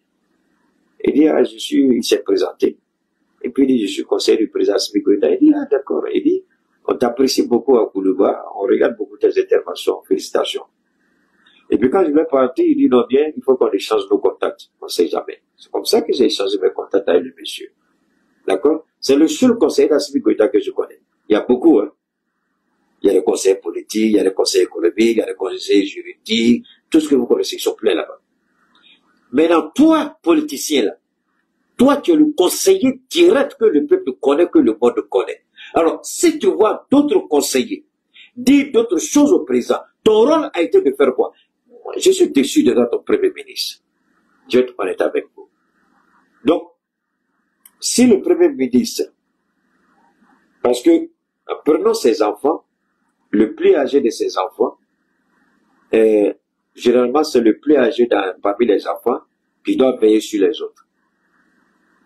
Il dit, ah, il s'est présenté. Et puis il dit, je suis conseiller du président Assimi Goïta. Il dit, ah, d'accord. Il dit, on t'apprécie beaucoup à Koulouba, on regarde beaucoup tes interventions, félicitations. Et puis quand je vais partir, il dit, non, bien, il faut qu'on échange nos contacts. On ne sait jamais. C'est comme ça que j'ai échangé mes contacts avec le monsieur. D'accord? C'est le seul conseiller d'Assimi Goïta que je connais. Il y a beaucoup, hein. Il y a les conseillers politiques, il y a les conseillers économiques, il y a les conseillers juridiques, Tout ce que vous connaissez, ils sont pleins là-bas. Maintenant, toi, politicien là, toi, tu es le conseiller direct que le peuple connaît, que le monde connaît. Alors, si tu vois d'autres conseillers dire d'autres choses au président, ton rôle a été de faire quoi? Moi, je suis déçu de notre premier ministre. Je vais être honnête avec vous. Donc, si le premier ministre, parce que, prenons ses enfants, le plus âgé de ses enfants, généralement c'est le plus âgé parmi les enfants qui doit veiller sur les autres.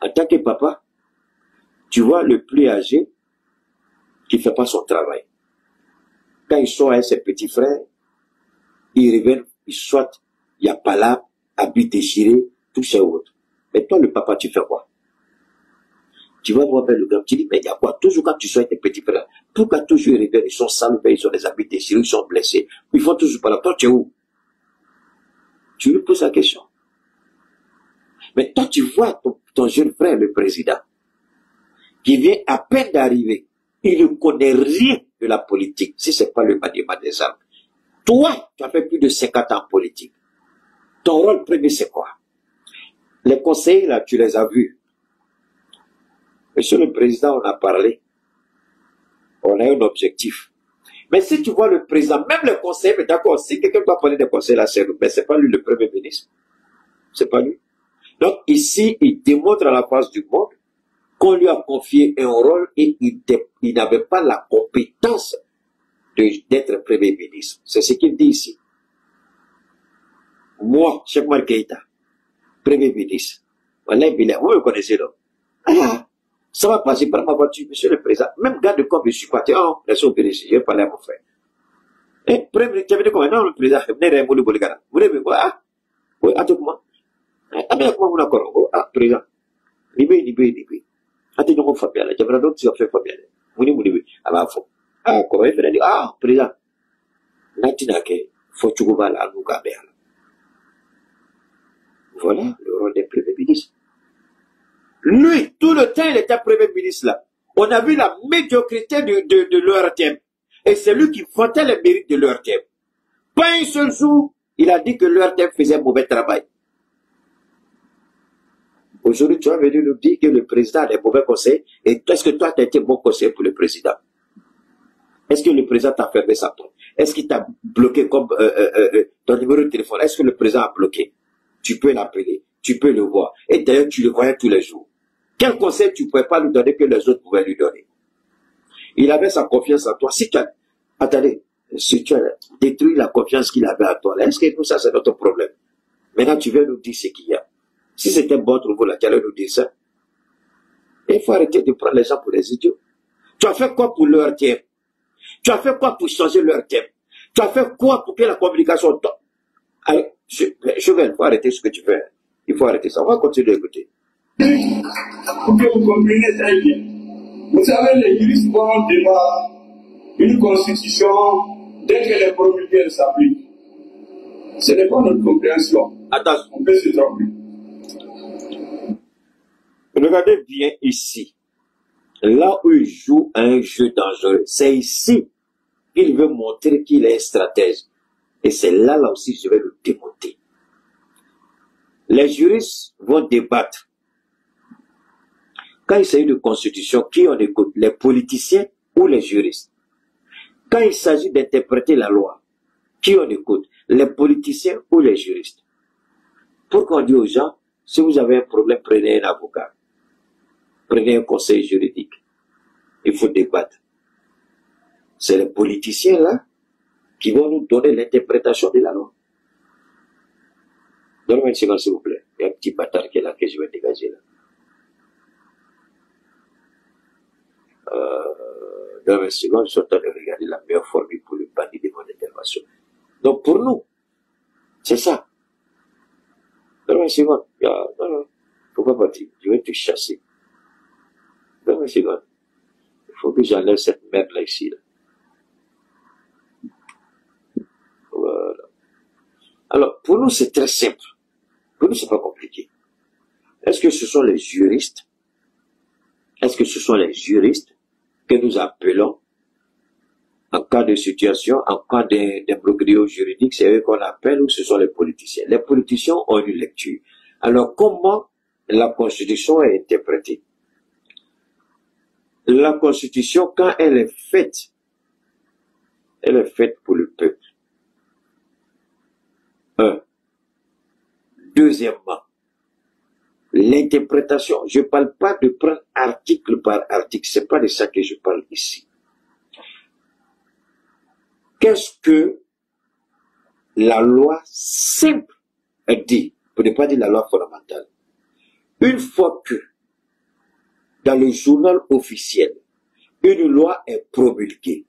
En tant que papa, tu vois le plus âgé qui ne fait pas son travail. Quand il sort avec ses petits frères, il revient, soit il n'y a pas là, habit déchiré, tout ça autre. Mais toi, le papa, tu fais quoi? Tu vas voir vers le grand, tu dis, mais il y a quoi? Toujours quand tu sois avec tes petits frères, pourquoi toujours ils reviennent, ils sont salvés, ils ont des habits déchirés, ils sont blessés, ils font toujours pas là. Toi, tu es où? Tu lui poses la question. Mais toi, tu vois ton jeune frère, le président, qui vient à peine d'arriver, il ne connaît rien de la politique, si ce n'est pas le maniement des armes. Toi, tu as fait plus de 50 ans en politique. Ton rôle premier, c'est quoi? Les conseillers, là, tu les as vus. Monsieur le Président, on a parlé. On a un objectif. Mais si tu vois le président, même le conseiller, mais d'accord, si quelqu'un doit parler des conseillers, là, c'est nous. Mais c'est pas lui le premier ministre. C'est pas lui. Donc, ici, il démontre à la face du monde qu'on lui a confié un rôle et il n'avait pas la compétence d'être premier ministre. C'est ce qu'il dit ici. Moi, Cheikh Oumar Keïta, premier ministre. Voilà, vous me connaissez là. Ah, ça va passer par ma voiture, monsieur le président. Même garde comme je suis parti, oh, laissez au PDC, je vais parler à mon frère. Eh, premier ministre, tu avais dit comment? Non, le président, vous n'avez pas de vous n'avez pas, ah, oui, attends-moi. Ah, mais comment vous n'avez ah, président. Libé. Attends, nous, Fabien, j'aimerais donc si on fait Fabien. Vous n'avez pas, ah, faut. Ah, comment il fait, ah, président. Là, tu n'as que, faut que tu vas là, nous, gaber. Voilà le rôle des premiers ministres. Lui, tout le temps, il était premier ministre là. On a vu la médiocrité de l'ERTM. Et c'est lui qui vantait les mérites de l'ERTM. Pas un seul jour, il a dit que l'ERTM faisait un mauvais travail. Aujourd'hui, tu vas venir nous dire que le président a des mauvais conseils. Et est-ce que toi, tu as été bon conseiller pour le président? Est-ce que le président t'a fermé sa porte? Est-ce qu'il t'a bloqué comme ton numéro de téléphone? Est-ce que le président a bloqué? Tu peux l'appeler, tu peux le voir. Et d'ailleurs, tu le voyais tous les jours. Quel conseil tu ne pouvais pas lui donner que les autres pouvaient lui donner? Il avait sa confiance en toi. Si tu as, attendez, si tu as détruit la confiance qu'il avait en toi, est-ce que tout ça, c'est notre problème? Maintenant, tu viens nous dire ce qu'il y a. Si c'était bon pour vous, là, tu allais nous dire ça. Et il faut arrêter de prendre les gens pour des idiots. Tu as fait quoi pour leur thème? Tu as fait quoi pour changer leur thème? Tu as fait quoi pour que la communication tombe? Allez, Chevel, il faut arrêter ce que tu fais. Il faut arrêter ça. On va continuer d'écouter. Pour que vous compreniez très bien. Vous savez, les juristes vont débattre une constitution dès que les promulguées s'appliquent. Ce n'est pas notre compréhension. Attention. On peut se tromper. Regardez bien ici. Là où il joue un jeu dangereux, c'est ici qu'il veut montrer qu'il est un stratège. Et c'est là aussi je vais le démonter. Les juristes vont débattre. Quand il s'agit de constitution, qui on écoute? Les politiciens ou les juristes? Quand il s'agit d'interpréter la loi, qui on écoute? Les politiciens ou les juristes? Pourquoi on dit aux gens, si vous avez un problème, prenez un avocat. Prenez un conseil juridique. Il faut débattre. C'est les politiciens là qui vont nous donner l'interprétation de la loi. Donnez-moi une seconde, s'il vous plaît. Il y a un petit bâtard qui est là, que je vais dégager là. Donnez-moi une seconde, je suis en train de regarder la meilleure formule pour le bannir de mon intervention. Donc pour nous, c'est ça. Donnez-moi une seconde. Non, faut pas partir. Je vais te chasser. Donnez-moi une seconde. Il faut que j'enlève cette merde là ici. Là. Voilà. Alors, pour nous, c'est très simple. Pour nous, c'est pas compliqué. Est-ce que ce sont les juristes? Est-ce que ce sont les juristes que nous appelons En cas de situation, en cas d'imbroglio juridique, c'est eux qu'on appelle ou ce sont les politiciens. Les politiciens ont une lecture. Alors, comment la Constitution est interprétée? La Constitution, quand elle est faite pour le peuple. Deuxièmement, l'interprétation. Je ne parle pas de prendre article par article. C'est pas de ça que je parle ici. Qu'est-ce que la loi simple dit, pour ne pas dire la loi fondamentale? Une fois que, dans le journal officiel, une loi est promulguée,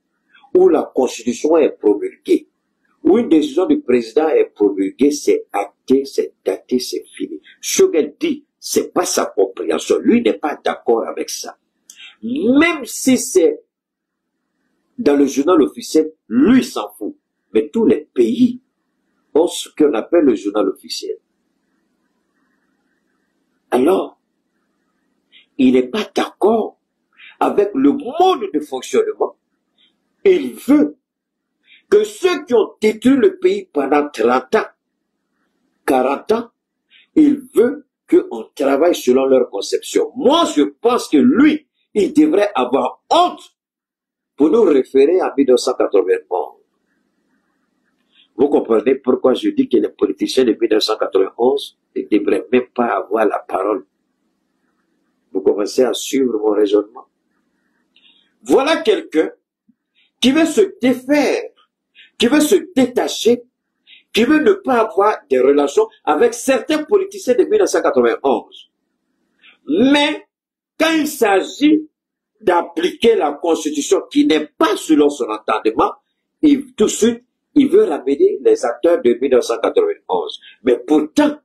ou la Constitution est promulguée, ou une décision du président est promulguée, c'est acté, c'est daté, c'est fini. Choguel dit, c'est pas sa compréhension. Lui n'est pas d'accord avec ça. Même si c'est dans le journal officiel, lui s'en fout. Mais tous les pays ont ce qu'on appelle le journal officiel. Alors, il n'est pas d'accord avec le mode de fonctionnement. Il veut que ceux qui ont détruit le pays pendant 30 ans, 40 ans, il veut qu'on travaille selon leur conception. Moi, je pense que lui, il devrait avoir honte pour nous référer à 1991. Vous comprenez pourquoi je dis que les politiciens de 1991 ne devraient même pas avoir la parole. Vous commencez à suivre mon raisonnement. Voilà quelqu'un qui veut se défaire, qui veut se détacher, qui veut ne pas avoir des relations avec certains politiciens de 1991. Mais quand il s'agit d'appliquer la Constitution qui n'est pas selon son entendement, tout de suite, il veut ramener les acteurs de 1991. Mais pourtant,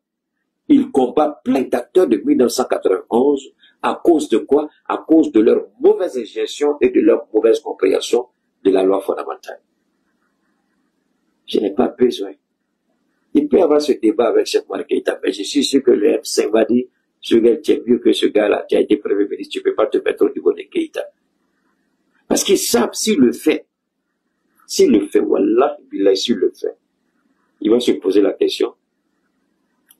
il combat plein d'acteurs de 1991 à cause de quoi? À cause de leur mauvaise gestion et de leur mauvaise compréhension de la loi fondamentale. Je n'ai pas besoin. Il peut y avoir ce débat avec cette Keïta, mais je suis sûr que le M5 va dire, ce gars, tu es mieux que ce gars-là, qui a été Premier ministre, tu ne peux pas te mettre au niveau de Keïta. Parce qu'ils savent s'il le fait, wallah, s'il le fait, il va se poser la question,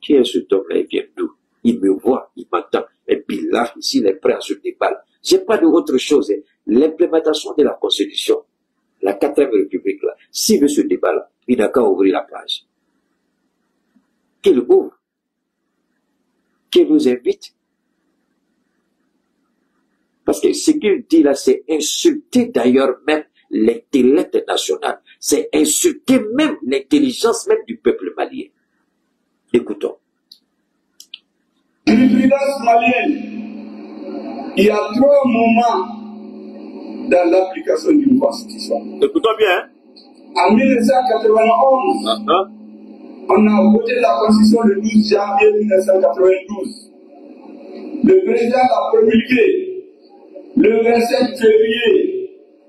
qui est ce homme-là, il vient d'où? Il me voit, il m'entend, et puis là, s'il est prêt à se débattre, j'ai pas d'autre chose, l'implémentation de la Constitution, la 4e République, là, s'il veut ce débat-là, il n'a qu'à ouvrir la page. Qu'il ouvre, qu'il nous invite. Parce que ce qu'il dit là, c'est insulter d'ailleurs même l'intellect national. C'est insulter même l'intelligence même du peuple malien. Écoutons. Jurisprudence malienne, il y a 3 moments dans l'application d'une constitution. Écoutons bien. En 1991, on a voté la constitution le 12 janvier 1992. Le président l'a promulguée le 27 février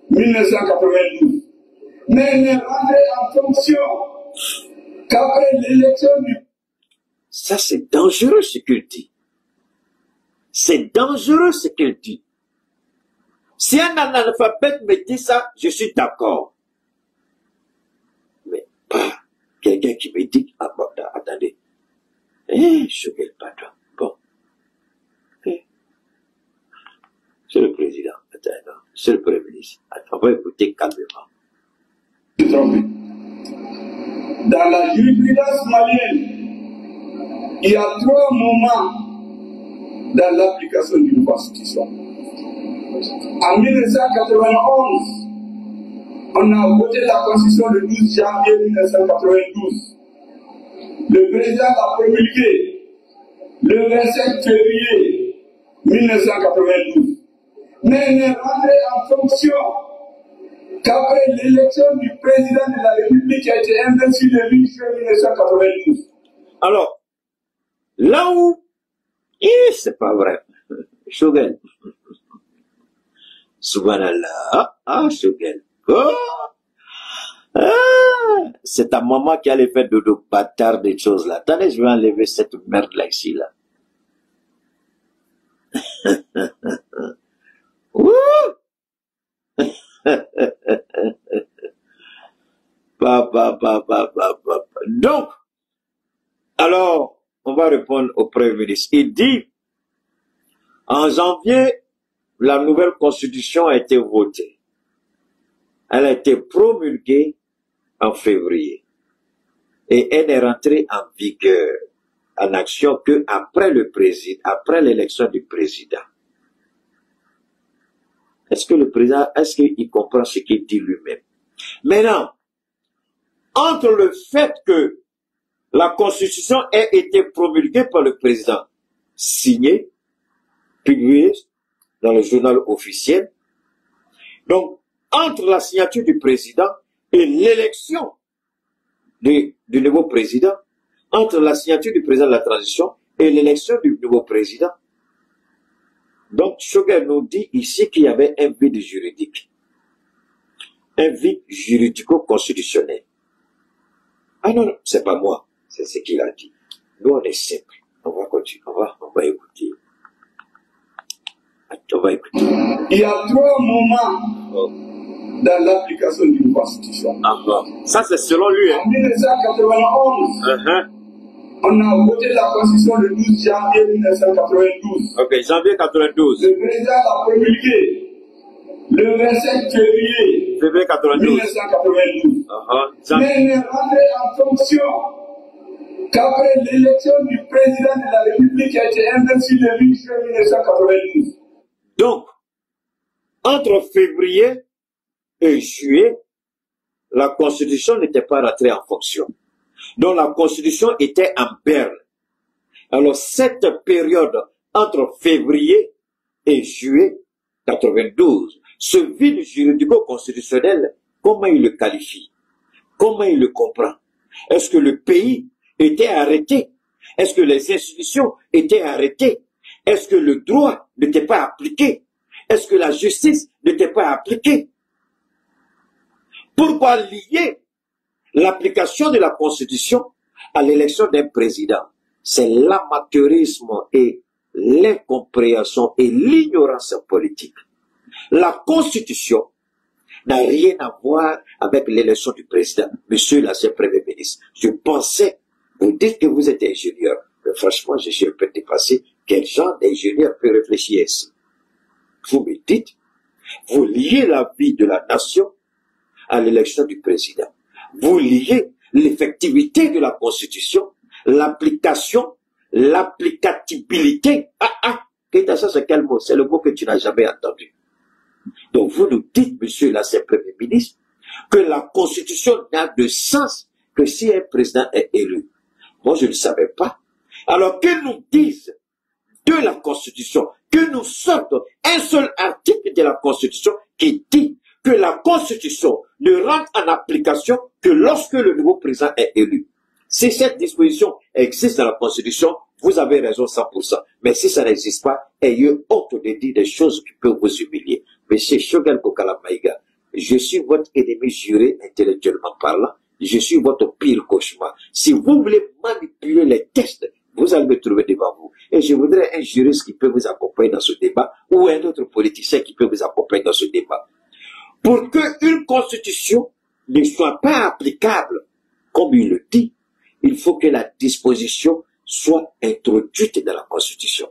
1992. Mais elle n'est rentrée en fonction qu'après l'élection du... Ça, c'est dangereux ce qu'il dit. C'est dangereux ce qu'il dit. Si un analphabète me dit ça, je suis d'accord. Mais pas quelqu'un qui me dit, ah bon, attendez, je ne vais pas toi. Bon. C'est le président. Attends, c'est le premier ministre. Attends, on va écouter calmement. Dans la jurisprudence malienne, il y a 3 moments dans l'application d'une constitution. En 1991, on a voté la constitution le 12 janvier 1992. Le président l'a promulguée le 27 février 1992. Mais elle n'est rentrée en fonction qu'après l'élection du président de la République qui a été investi le 8 juin 1992. Alors, là où, c'est pas vrai, Choguel, subhanallah, Choguel, c'est ta maman qui a les fait de bâtard des choses là. Attendez, je vais enlever cette merde là ici là. Donc, alors, on va répondre au Premier ministre. Il dit, en janvier, la nouvelle constitution a été votée. Elle a été promulguée en février. Et elle est rentrée en vigueur, en action, que après l'élection du président. Est-ce que le président, est-ce qu'il comprend ce qu'il dit lui-même? Maintenant, entre le fait que la Constitution ait été promulguée par le président, signée, publiée dans le journal officiel, donc entre la signature du président et l'élection du nouveau président, entre la signature du président de la transition et l'élection du nouveau président, donc Choguel nous dit ici qu'il y avait un vide juridique, un vide juridico-constitutionnel. Ah non, c'est pas moi, c'est ce qu'il a dit. Nous on est simple, on va continuer, on va écouter. On va écouter. Il y a 3 moments dans l'application d'une constitution. Ça c'est selon lui. En 1991, on a voté la constitution le 12 janvier 1992. Ok, janvier 92. Le président l'a promulgué le 25 février 1992. Mais il est rentré en fonction qu'après l'élection du président de la République qui a été investi le 8 juin 1992. Donc, entre février et juillet, la Constitution n'était pas rentrée en fonction. Donc la Constitution était en berne. Alors cette période entre février et juillet 92, ce vide juridico-constitutionnel, comment il le qualifie? Comment il le comprend? Est-ce que le pays était arrêté? Est-ce que les institutions étaient arrêtées? Est-ce que le droit n'était pas appliqué? Est-ce que la justice n'était pas appliquée? Pourquoi lier l'application de la Constitution à l'élection d'un président? C'est l'amateurisme et l'incompréhension et l'ignorance politique. La Constitution n'a rien à voir avec l'élection du président. Monsieur l'ancien Premier ministre, je pensais, vous dites que vous êtes ingénieur, mais franchement, je suis un peu dépassé. Quel genre d'ingénieur peut réfléchir ainsi? Vous me dites, vous liez la vie de la nation à l'élection du président. Vous liez l'effectivité de la Constitution, l'application, l'applicabilité. Ça c'est quel mot? C'est le mot que tu n'as jamais entendu. Donc vous nous dites, monsieur l'ancien Premier ministre, que la Constitution n'a de sens que si un président est élu. Moi je ne savais pas. Alors que nous disent de la Constitution, que nous sortent un seul article de la Constitution qui dit que la Constitution ne rentre en application que lorsque le nouveau président est élu. Si cette disposition existe dans la Constitution, vous avez raison 100%. Mais si ça n'existe pas, ayez honte de dire des choses qui peuvent vous humilier. Monsieur Choguel Kokala Maïga, je suis votre ennemi juré intellectuellement parlant. Je suis votre pire cauchemar. Si vous voulez manipuler les textes, vous allez me trouver devant vous. Et je voudrais un juriste qui peut vous accompagner dans ce débat ou un autre politicien qui peut vous accompagner dans ce débat. Pour qu'une constitution ne soit pas applicable, comme il le dit, il faut que la disposition soit introduite dans la Constitution.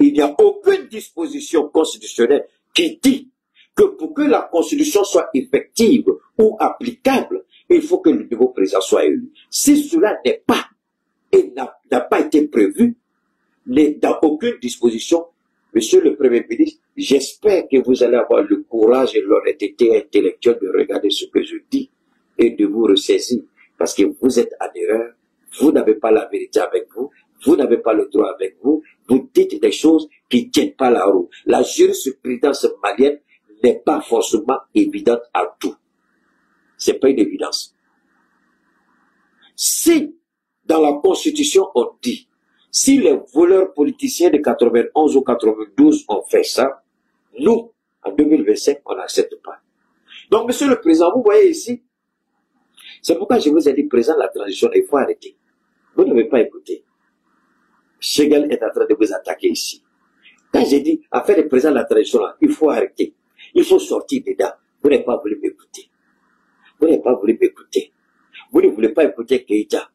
Il n'y a aucune disposition constitutionnelle qui dit que pour que la Constitution soit effective ou applicable, il faut que le nouveau président soit élu. Si cela n'est pas et n'a pas été prévu dans aucune disposition, monsieur le Premier ministre, j'espère que vous allez avoir le courage et l'honnêteté intellectuelle de regarder ce que je dis et de vous ressaisir. Parce que vous êtes en erreur, vous n'avez pas la vérité avec vous, vous n'avez pas le droit avec vous, vous dites des choses qui ne tiennent pas la roue. La jurisprudence malienne n'est pas forcément évidente à tout. C'est pas une évidence. Si, dans la Constitution, on dit, si les voleurs politiciens de 91 ou 92 ont fait ça, nous, en 2025, on n'accepte pas. Donc, monsieur le président, vous voyez ici, c'est pourquoi je vous ai dit, président de la transition, il faut arrêter. Vous ne m'avez pas écouté. Choguel est en train de vous attaquer ici. Quand j'ai dit, affaire de président de la transition, il faut arrêter. Il faut sortir dedans. Vous n'avez pas voulu m'écouter. Vous n'avez pas voulu m'écouter. Vous ne voulez pas écouter Keïta.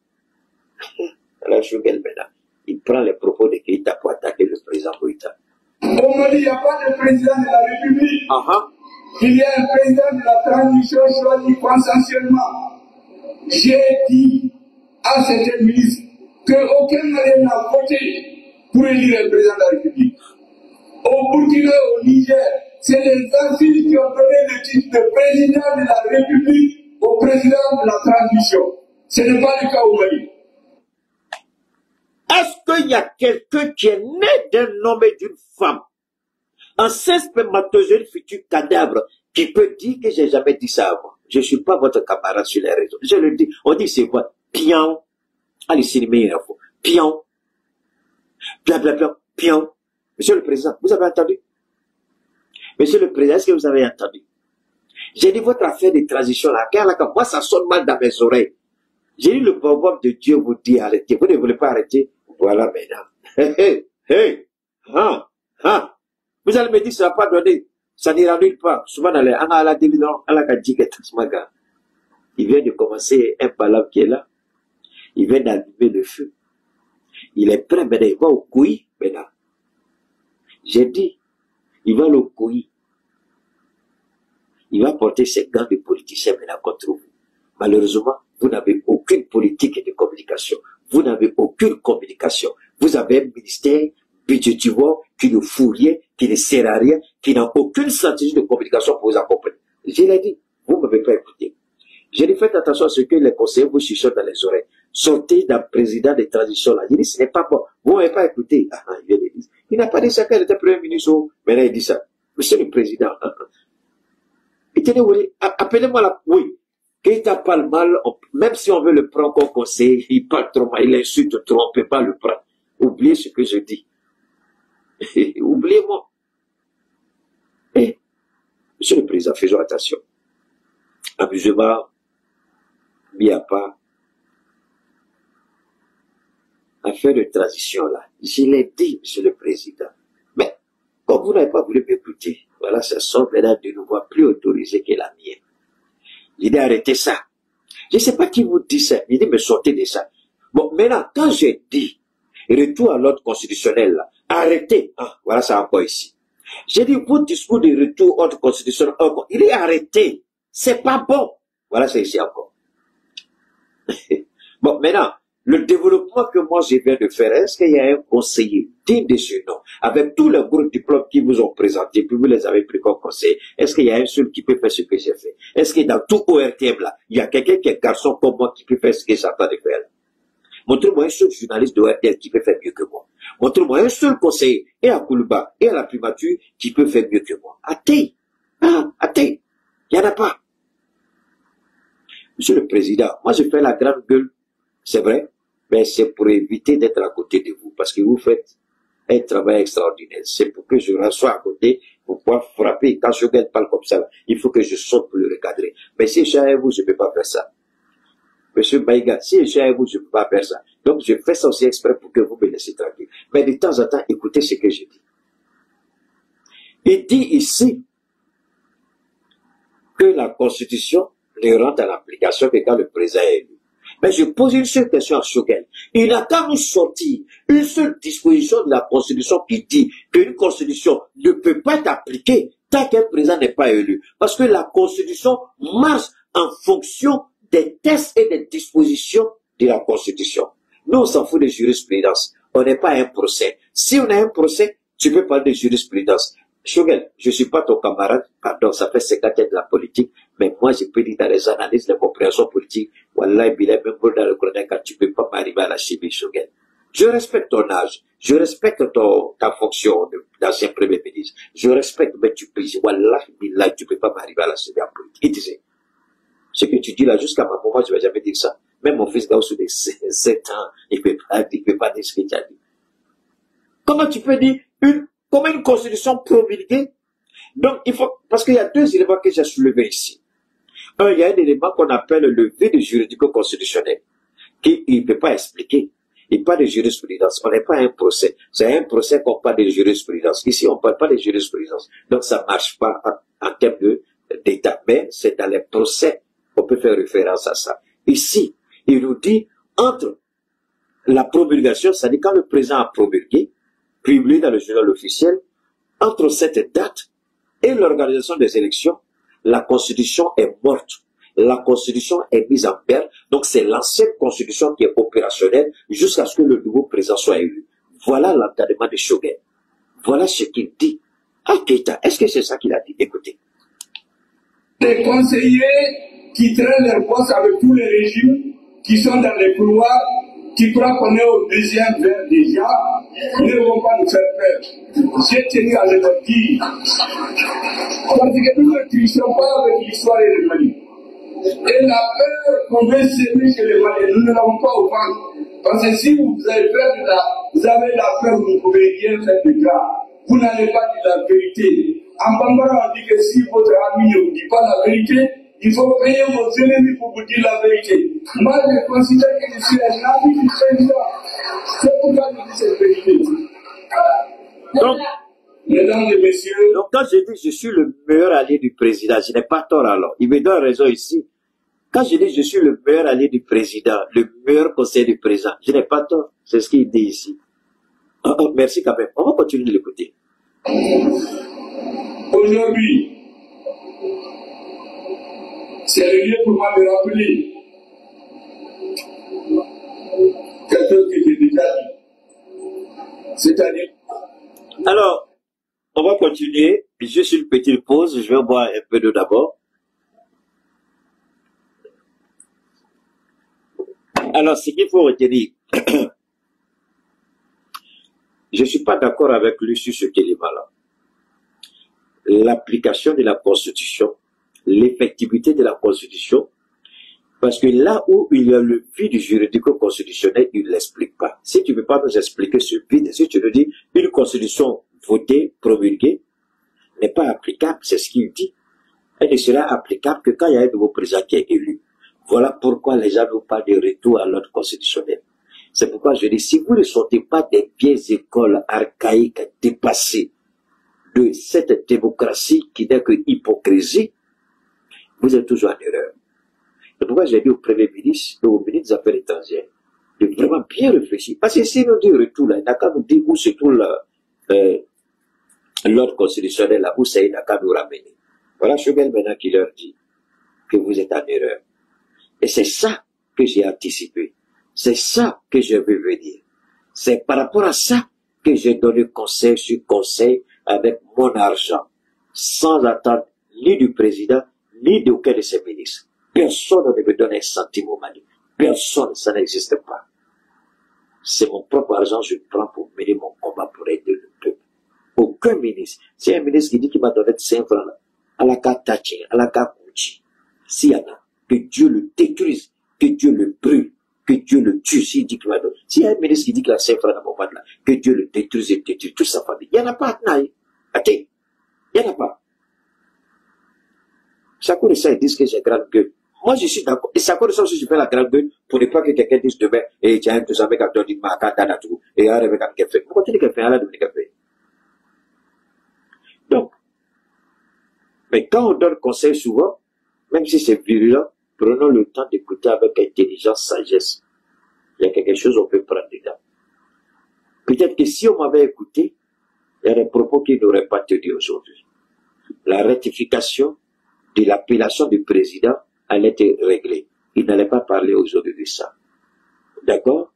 Alors, Choguel, maintenant, il prend les propos de Keïta pour attaquer le président Goïta. Au Mali, il n'y a pas de président de la République. Il y a un président de la transition choisi consensuellement. J'ai dit à certains ministres qu'aucun Malien n'a voté pour élire le président de la République. Au Burkina, au Niger, c'est les assises qui ont donné le titre de président de la République au président de la transition. Ce n'est pas le cas au Mali. Est-ce qu'il y a quelqu'un qui est né d'un homme et d'une femme, ancien spermatozoïde futur cadavre, qui peut dire que j'ai jamais dit ça avant? Je ne suis pas votre camarade sur les réseaux. Je le dis. On dit c'est quoi? Pion. Allez, c'est le meilleur info. Pion. Blablabla. Pion. Monsieur le Président, vous avez entendu? Monsieur le Président, est-ce que vous avez entendu? J'ai dit votre affaire de transition là, car moi ça sonne mal dans mes oreilles. J'ai dit le pouvoir de Dieu vous dit arrêtez. Vous ne voulez pas arrêter? Voilà maintenant. Hey. Vous allez me dire ça va pas donner. Ça n'ira nulle part. Souvent dans les il vient de commencer un palabre qui est là. Il vient d'allumer le feu. Il est prêt maintenant. Il va au couille maintenant. J'ai dit, il va au couille. Il va porter ses gants de politicien maintenant contre vous. Malheureusement, vous n'avez aucune politique de communication. Vous n'avez aucune communication. Vous avez un ministère budgétivore qui ne fout rien, qui ne sert à rien, qui n'a aucune stratégie de communication pour vous accompagner. Je l'ai dit, vous ne m'avez pas écouté. J'ai dit, faites attention à ce que les conseillers vous chuchotent dans les oreilles. Sortez d'un président de transition là. Il dit, ce n'est pas bon. Vous n'avez pas écouté. Il vient de dire. Il n'a pas dit ça quand il était premier ministre. Maintenant, il dit ça. Monsieur le président. Appelez-moi là. Oui. Keïta parle mal, même si on veut le prendre comme conseiller, il parle trop mal, il insulte trop, on ne peut pas le prendre. Oubliez ce que je dis. Oubliez-moi. Monsieur le Président, faisons attention. Amusement, mis à part, affaire de transition là, je l'ai dit, Monsieur le Président. Mais, comme vous n'avez pas voulu m'écouter, voilà, ça sort maintenant de nouveau plus autorisé que la mienne. Il dit arrêtez ça. Je ne sais pas qui vous dit ça. Il dit mais sortez de ça. Bon, maintenant, quand j'ai dit retour à l'ordre constitutionnel, là, arrêtez. Voilà ça encore ici. J'ai dit votre discours de retour à l'ordre constitutionnel, il est arrêté. C'est pas bon. Voilà c'est ici encore. Bon, maintenant, le développement que moi je viens de faire, est-ce qu'il y a un conseiller digne de ce nom, avec tous les groupes diplômes qui vous ont présenté, puis vous les avez pris comme conseiller, est-ce qu'il y a un seul qui peut faire ce que j'ai fait? Est-ce que dans tout ORTM là, il y a quelqu'un qui est garçon comme moi qui peut faire ce que j'attends de faire? Montrez-moi un seul journaliste de ORTM qui peut faire mieux que moi. Montrez-moi un seul conseiller, et à Koulouba, et à la primature, qui peut faire mieux que moi. Athée. Il n'y en a pas. Monsieur le Président, moi je fais la grande gueule, c'est vrai, mais c'est pour éviter d'être à côté de vous, parce que vous faites un travail extraordinaire. C'est pour que je sois à côté, pour pouvoir frapper. Quand je parle comme ça, il faut que je saute pour le recadrer. Mais si je suis avec vous, je ne peux pas faire ça. Monsieur Baïga, si je suis avec vous, je ne peux pas faire ça. Donc je fais ça aussi exprès pour que vous me laissiez tranquille. Mais de temps en temps, écoutez ce que je dis. Il dit ici que la Constitution ne rentre en application que quand le président est élu. Mais je pose une seule question à Choguel. Il n'a qu'à nous sortir une seule disposition de la Constitution qui dit qu'une Constitution ne peut pas être appliquée tant qu'un président n'est pas élu. Parce que la Constitution marche en fonction des textes et des dispositions de la Constitution. Nous, on s'en fout de jurisprudence. On n'est pas un procès. Si on a un procès, tu peux parler de jurisprudence. Choguel, je ne suis pas ton camarade, pardon, ça fait 50 ans de la politique, mais moi je peux dire dans les analyses de compréhension politique, Wallah, il est même dans le chronique quand tu ne peux pas m'arriver à la chimie, Choguel. Je respecte ton âge, je respecte ta fonction d'ancien premier ministre, je respecte, mais tu peux dire, Wallah, tu ne peux pas m'arriver à la chimie en politique. Il disait, ce que tu dis là, jusqu'à ma maman, je ne vais jamais dire ça. Même mon fils Gaussou de 7 ans, il ne peut pas dire ce que tu as dit. Comment tu peux dire comme une constitution promulguée? Donc, il faut, parce qu'il y a deux éléments que j'ai soulevés ici. Un, il y a un élément qu'on appelle le vide juridico-constitutionnel, qui il ne peut pas expliquer. Il parle de jurisprudence. On n'est pas un procès. C'est un procès qu'on parle de jurisprudence. Ici, on ne parle pas de jurisprudence. Donc, ça ne marche pas en termes de d'État. Mais c'est dans les procès qu'on peut faire référence à ça. Ici, il nous dit, entre la promulgation, c'est-à-dire quand le président a promulgué, publié dans le journal officiel, entre cette date et l'organisation des élections, la Constitution est morte. La Constitution est mise en perte. Donc c'est l'ancienne Constitution qui est opérationnelle jusqu'à ce que le nouveau président soit élu. Voilà l'entendement de Shogel. Voilà ce qu'il dit. Ah, Keïta, est-ce que c'est ça qu'il a dit? Écoutez. Les conseillers qui traînent leur poste avec tous les régimes, qui sont dans les couloirs, qui croient qu'on est au deuxième verre déjà, ne vont pas nous faire peur. J'ai tenu à le dire. Parce que nous ne trichons pas avec l'histoire et le Mali. Et la peur qu'on veut s'aimer chez les Maliens, nous ne l'avons pas au ventre. Parce que si vous avez la peur, vous ne pouvez rien faire de grave. Vous n'allez pas dire la vérité. En Bambara, on dit que si votre ami ne vous dit pas la vérité, il faut payer vos ennemis pour vous dire la vérité. Moi, je considère que je suis un ami du président. C'est pourquoi je dis cette vérité. Donc, mesdames et messieurs, donc quand je dis je suis le meilleur allié du président, je n'ai pas tort alors. Il me donne raison ici. Quand je dis je suis le meilleur allié du président, le meilleur conseiller du président, je n'ai pas tort. C'est ce qu'il dit ici. Merci quand même. On va continuer de l'écouter. Aujourd'hui, c'est le lieu pour moi de rappeler quelque chose que j'ai déjà dit. C'est-à-dire. Alors, on va continuer. Juste une petite pause. Je vais boire un peu d'eau d'abord. Alors, ce qu'il faut retenir, je ne suis pas d'accord avec lui sur ce élément-là. L'application de la Constitution, l'effectivité de la Constitution, parce que là où il y a le vide juridico-constitutionnel, il ne l'explique pas. Si tu ne peux pas nous expliquer ce vide, si tu nous dis une Constitution votée, promulguée, n'est pas applicable, c'est ce qu'il dit. Elle ne sera applicable que quand il y a un nouveau président qui est élu. Voilà pourquoi les gens n'ont pas de retour à l'ordre constitutionnel. C'est pourquoi je dis, si vous ne sortez pas des vieilles écoles archaïques dépassées de cette démocratie qui n'est que hypocrisie, vous êtes toujours en erreur. C'est pourquoi j'ai dit au Premier ministre et au ministre des Affaires étrangères de vraiment bien réfléchir. Parce que si nous dit retour là, il n'a qu'à nous dire où se trouve l'ordre constitutionnel là, où c'est, il n'a qu'à nous ramener. Voilà Shogel maintenant qui leur dit que vous êtes en erreur. Et c'est ça que j'ai anticipé. C'est ça que je veux venir. C'est par rapport à ça que j'ai donné conseil sur conseil avec mon argent, sans attendre ni du président, ni d'aucun de ses ministres. Personne ne me donne un centime au Mali. Personne, ça n'existe pas. C'est mon propre argent, je le prends pour mener mon combat pour aider le peuple. Aucun ministre. C'est un ministre qui dit qu'il m'a donné 5 francs, à la carte Tachi, à la carte Kouchi. S'il y en a, que Dieu le détruise, que Dieu le brûle, que Dieu le tue, s'il dit qu'il va donner. S'il y a un ministre qui dit qu'il a 5 francs dans mon là, que Dieu le détruise et détruise toute sa famille. Il n'y en a pas à Naï. Attends, il n'y en a pas. Chacun de ça, ils disent que j'ai grande gueule. Moi, je suis d'accord. Et chacun de ça aussi, je fais la grande gueule pour ne pas que quelqu'un dise demain, et tiens, tout ça, mais quand on dit, ma carte, tout, et avec un café. Pourquoi tu dis qu'elle fait un café? Donc, mais quand on donne conseil souvent, même si c'est virulent, prenons le temps d'écouter avec intelligence, sagesse. Il y a quelque chose qu'on peut prendre dedans. Peut-être que si on m'avait écouté, il y a des propos qui n'auraient pas tenu aujourd'hui. La rectification de l'appellation du président allait être réglée. Il n'allait pas parler aujourd'hui de ça. D'accord?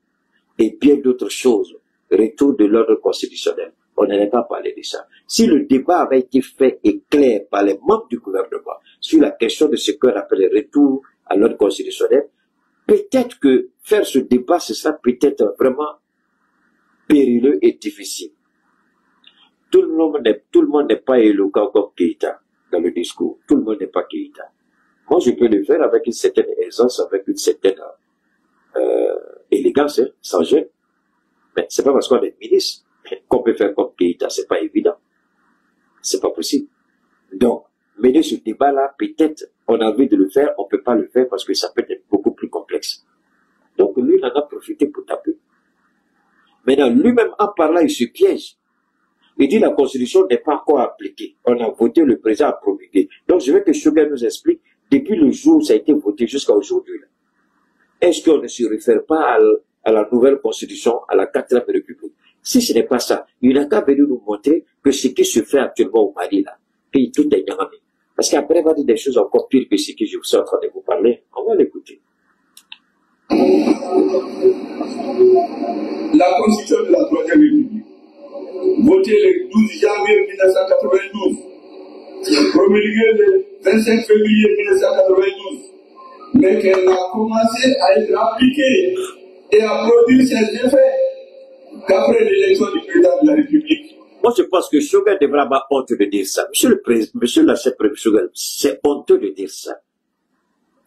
Et bien d'autres choses. Retour de l'ordre constitutionnel. On n'allait pas parler de ça. Si le débat avait été fait et clair par les membres du gouvernement sur la question de ce qu'on appelle le retour à l'ordre constitutionnel, peut-être que faire ce débat, ce sera peut-être vraiment périlleux et difficile. Tout le monde n'est pas éloquent comme Keïta dans le discours. Tout le monde n'est pas Keïta. Moi, je peux le faire avec une certaine aisance, avec une certaine élégance, hein, sans gêne. Mais c'est pas parce qu'on est ministre qu'on peut faire comme Keïta. C'est pas évident. C'est pas possible. Donc, mener ce débat-là, peut-être, on a envie de le faire, on peut pas le faire parce que ça peut être beaucoup plus complexe. Donc, lui, il en a profité pour taper. Maintenant, lui-même, en parlant, il se piège. Il dit la Constitution n'est pas encore appliquée. On a voté, le président a promulgué. Donc je veux que Shogun nous explique, depuis le jour où ça a été voté jusqu'à aujourd'hui, est-ce qu'on ne se réfère pas à la nouvelle Constitution, à la 4e République? Si ce n'est pas ça, il n'a qu'à venir nous montrer que ce qui se fait actuellement au Mali, là, que tout est nyamé. Parce qu'après, il va dire des choses encore pires que ce que je suis en train de vous parler. On va l'écouter. La Constitution de la 3e République, votée le 12 janvier 1992, promulguée le 25 février 1992, mais qu'elle a commencé à être appliquée et à produire ses effets qu'après l'élection du président de la République. Moi, je pense que Shogun devrait avoir honte de dire ça. Monsieur le président, monsieur l'ancien premier Shogun, c'est honteux de dire ça.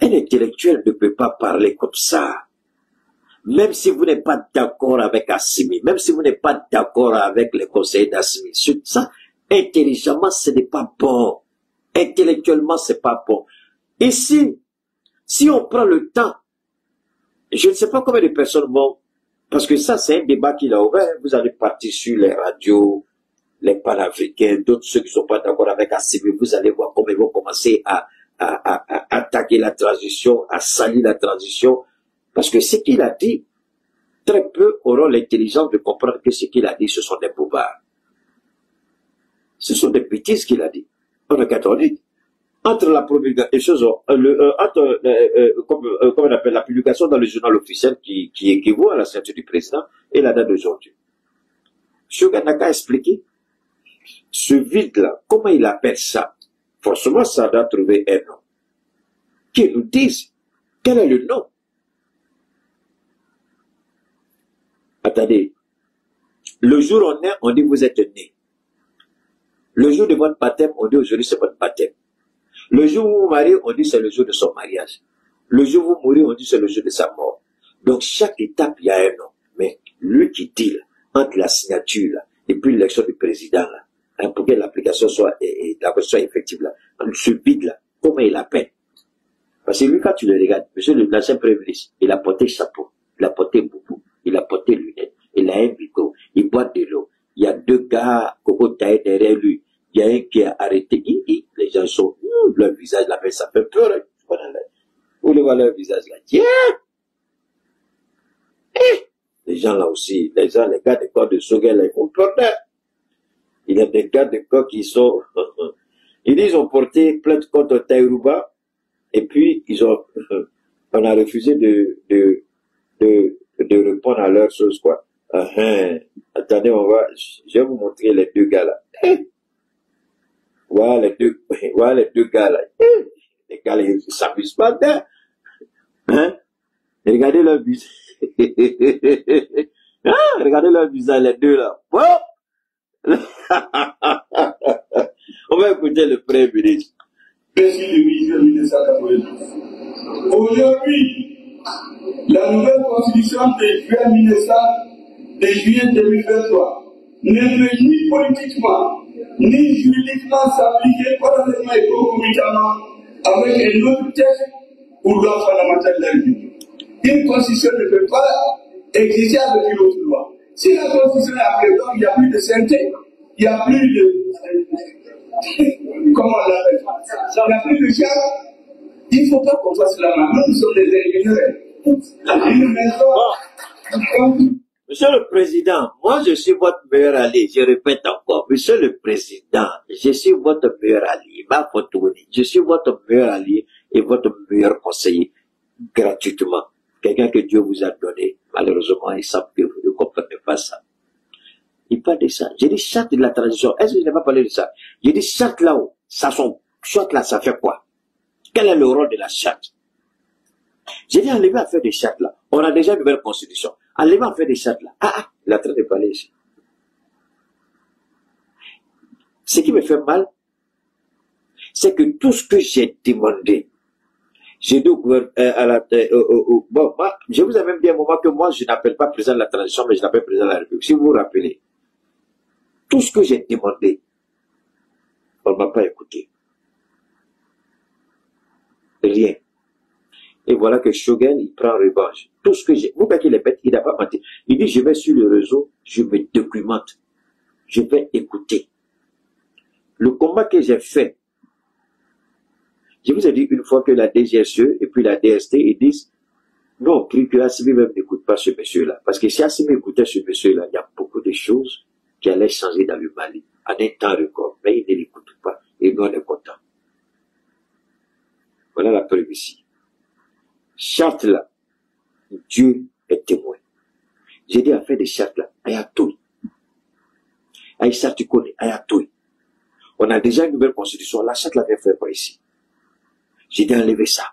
Un intellectuel ne peut pas parler comme ça. Même si vous n'êtes pas d'accord avec Assimi, même si vous n'êtes pas d'accord avec les conseillers d'Assimi, ça, intelligemment, ce n'est pas bon. Intellectuellement, c'est pas bon. Et si on prend le temps, je ne sais pas combien de personnes vont, parce que ça, c'est un débat qu'il a ouvert. Vous allez partir sur les radios, les panafricains, d'autres ceux qui ne sont pas d'accord avec Assimi, vous allez voir comment ils vont commencer à attaquer la transition, à salir la transition. Parce que ce qu'il a dit, très peu auront l'intelligence de comprendre que ce qu'il a dit, ce sont des bobards. Ce sont des bêtises qu'il a dit. On a catholique. Entre la promulgation, comme on appelle la publication dans le journal officiel qui équivaut à la signature du président et la date d'aujourd'hui. Shogun n'a qu'à expliquer ce vide-là, comment il appelle ça. Forcément, ça doit trouver un nom. Qu'ils nous disent quel est le nom. Attendez. Le jour où on est, on dit vous êtes né. Le jour de votre baptême, on dit aujourd'hui c'est votre baptême. Le jour où vous vous mariez, on dit c'est le jour de son mariage. Le jour où vous mourrez, on dit c'est le jour de sa mort. Donc chaque étape, il y a un nom. Mais lui qui dit, là, entre la signature là, et puis l'élection du président, là, hein, pour que l'application soit effective, là, dans ce vide-là, comment il appelle? Parce que lui, quand tu le regardes, monsieur l'ancien premier ministre, il a porté chapeau, il a porté boubou, il a porté lunettes, il a un micro, il boit de l'eau. Il y a deux gars, Coco Taï derrière lui. Il y a un qui est arrêté. Les gens sont, leur visage là, mais ça fait peur. Hein. Vous le voyez leur visage là. Yeah! Les gens là aussi, les gars de corps de Shogun là, ils font peur. Il y a des gars de corps qui sont, ils ont porté plainte contre Taïrouba, et puis on a refusé de répondre à leurs choses, quoi. Attendez, je vais vous montrer les deux gars là. Voilà les deux gars là. Les gars là, ils ne s'amusent pas dedans. Hein? Regardez leur visage. Regardez leur visage, les deux là. On va écouter le premier ministre. Aujourd'hui, la nouvelle constitution de juillet 2023 ne peut ni politiquement, ni juridiquement s'appliquer parallèlement et concomitamment avec un autre texte ou loi fondamentale de la République. Une constitution ne peut pas exister avec une autre loi. Si la constitution est appréciée, il n'y a plus de sainteté, il n'y a plus de... Comment on l'appelle? Il n'y a plus de charme. Il ne faut pas qu'on fasse la main. Nous sommes des ingénieurs. Monsieur le Président, moi je suis votre meilleur allié, je répète encore, Monsieur le Président, je suis votre meilleur allié, je suis votre meilleur allié et votre meilleur conseiller, gratuitement. Quelqu'un que Dieu vous a donné, malheureusement, il savent que vous ne comprenez pas ça. Il parle de ça. J'ai dit charte de la transition. Est-ce que je n'ai pas parlé de ça? J'ai dit charte là-haut, charte là, ça fait quoi? Quel est le rôle de la charte? J'ai dit enlever à faire des chartes là. On a déjà une nouvelle constitution. Enlever à faire des chartes là. Il est en train de parler ici. Ce qui me fait mal, c'est que tout ce que j'ai demandé, j'ai dit au gouvernement, bon, moi, je vous ai même dit à un moment que moi, je n'appelle pas président de la transition, mais je l'appelle président de la République. Si vous vous rappelez, tout ce que j'ai demandé, on ne m'a pas écouté. Rien. Et voilà que Shogun, il prend revanche. Tout ce que j'ai, vous voyez qu'il est bête, il n'a pas menti. Il dit, je vais sur le réseau, je me documente. je vais écouter. Le combat que j'ai fait, je vous ai dit une fois que la DGSE et puis la DST, ils disent, non, plus que Assimi même n'écoute pas ce monsieur-là. Parce que si Assimi écoutait ce monsieur-là, il y a beaucoup de choses qui allaient changer dans le Mali, en un temps record. Mais il ne l'écoute pas. Et nous, on est contents. Voilà la preuve ici. Charte là, Dieu est témoin. J'ai dit à faire des chartes là, ayatoui. Aïe, ça tu connais, ayatoui. On a déjà une nouvelle constitution, la charte l'avait fait pas ici. J'ai dit enlever ça.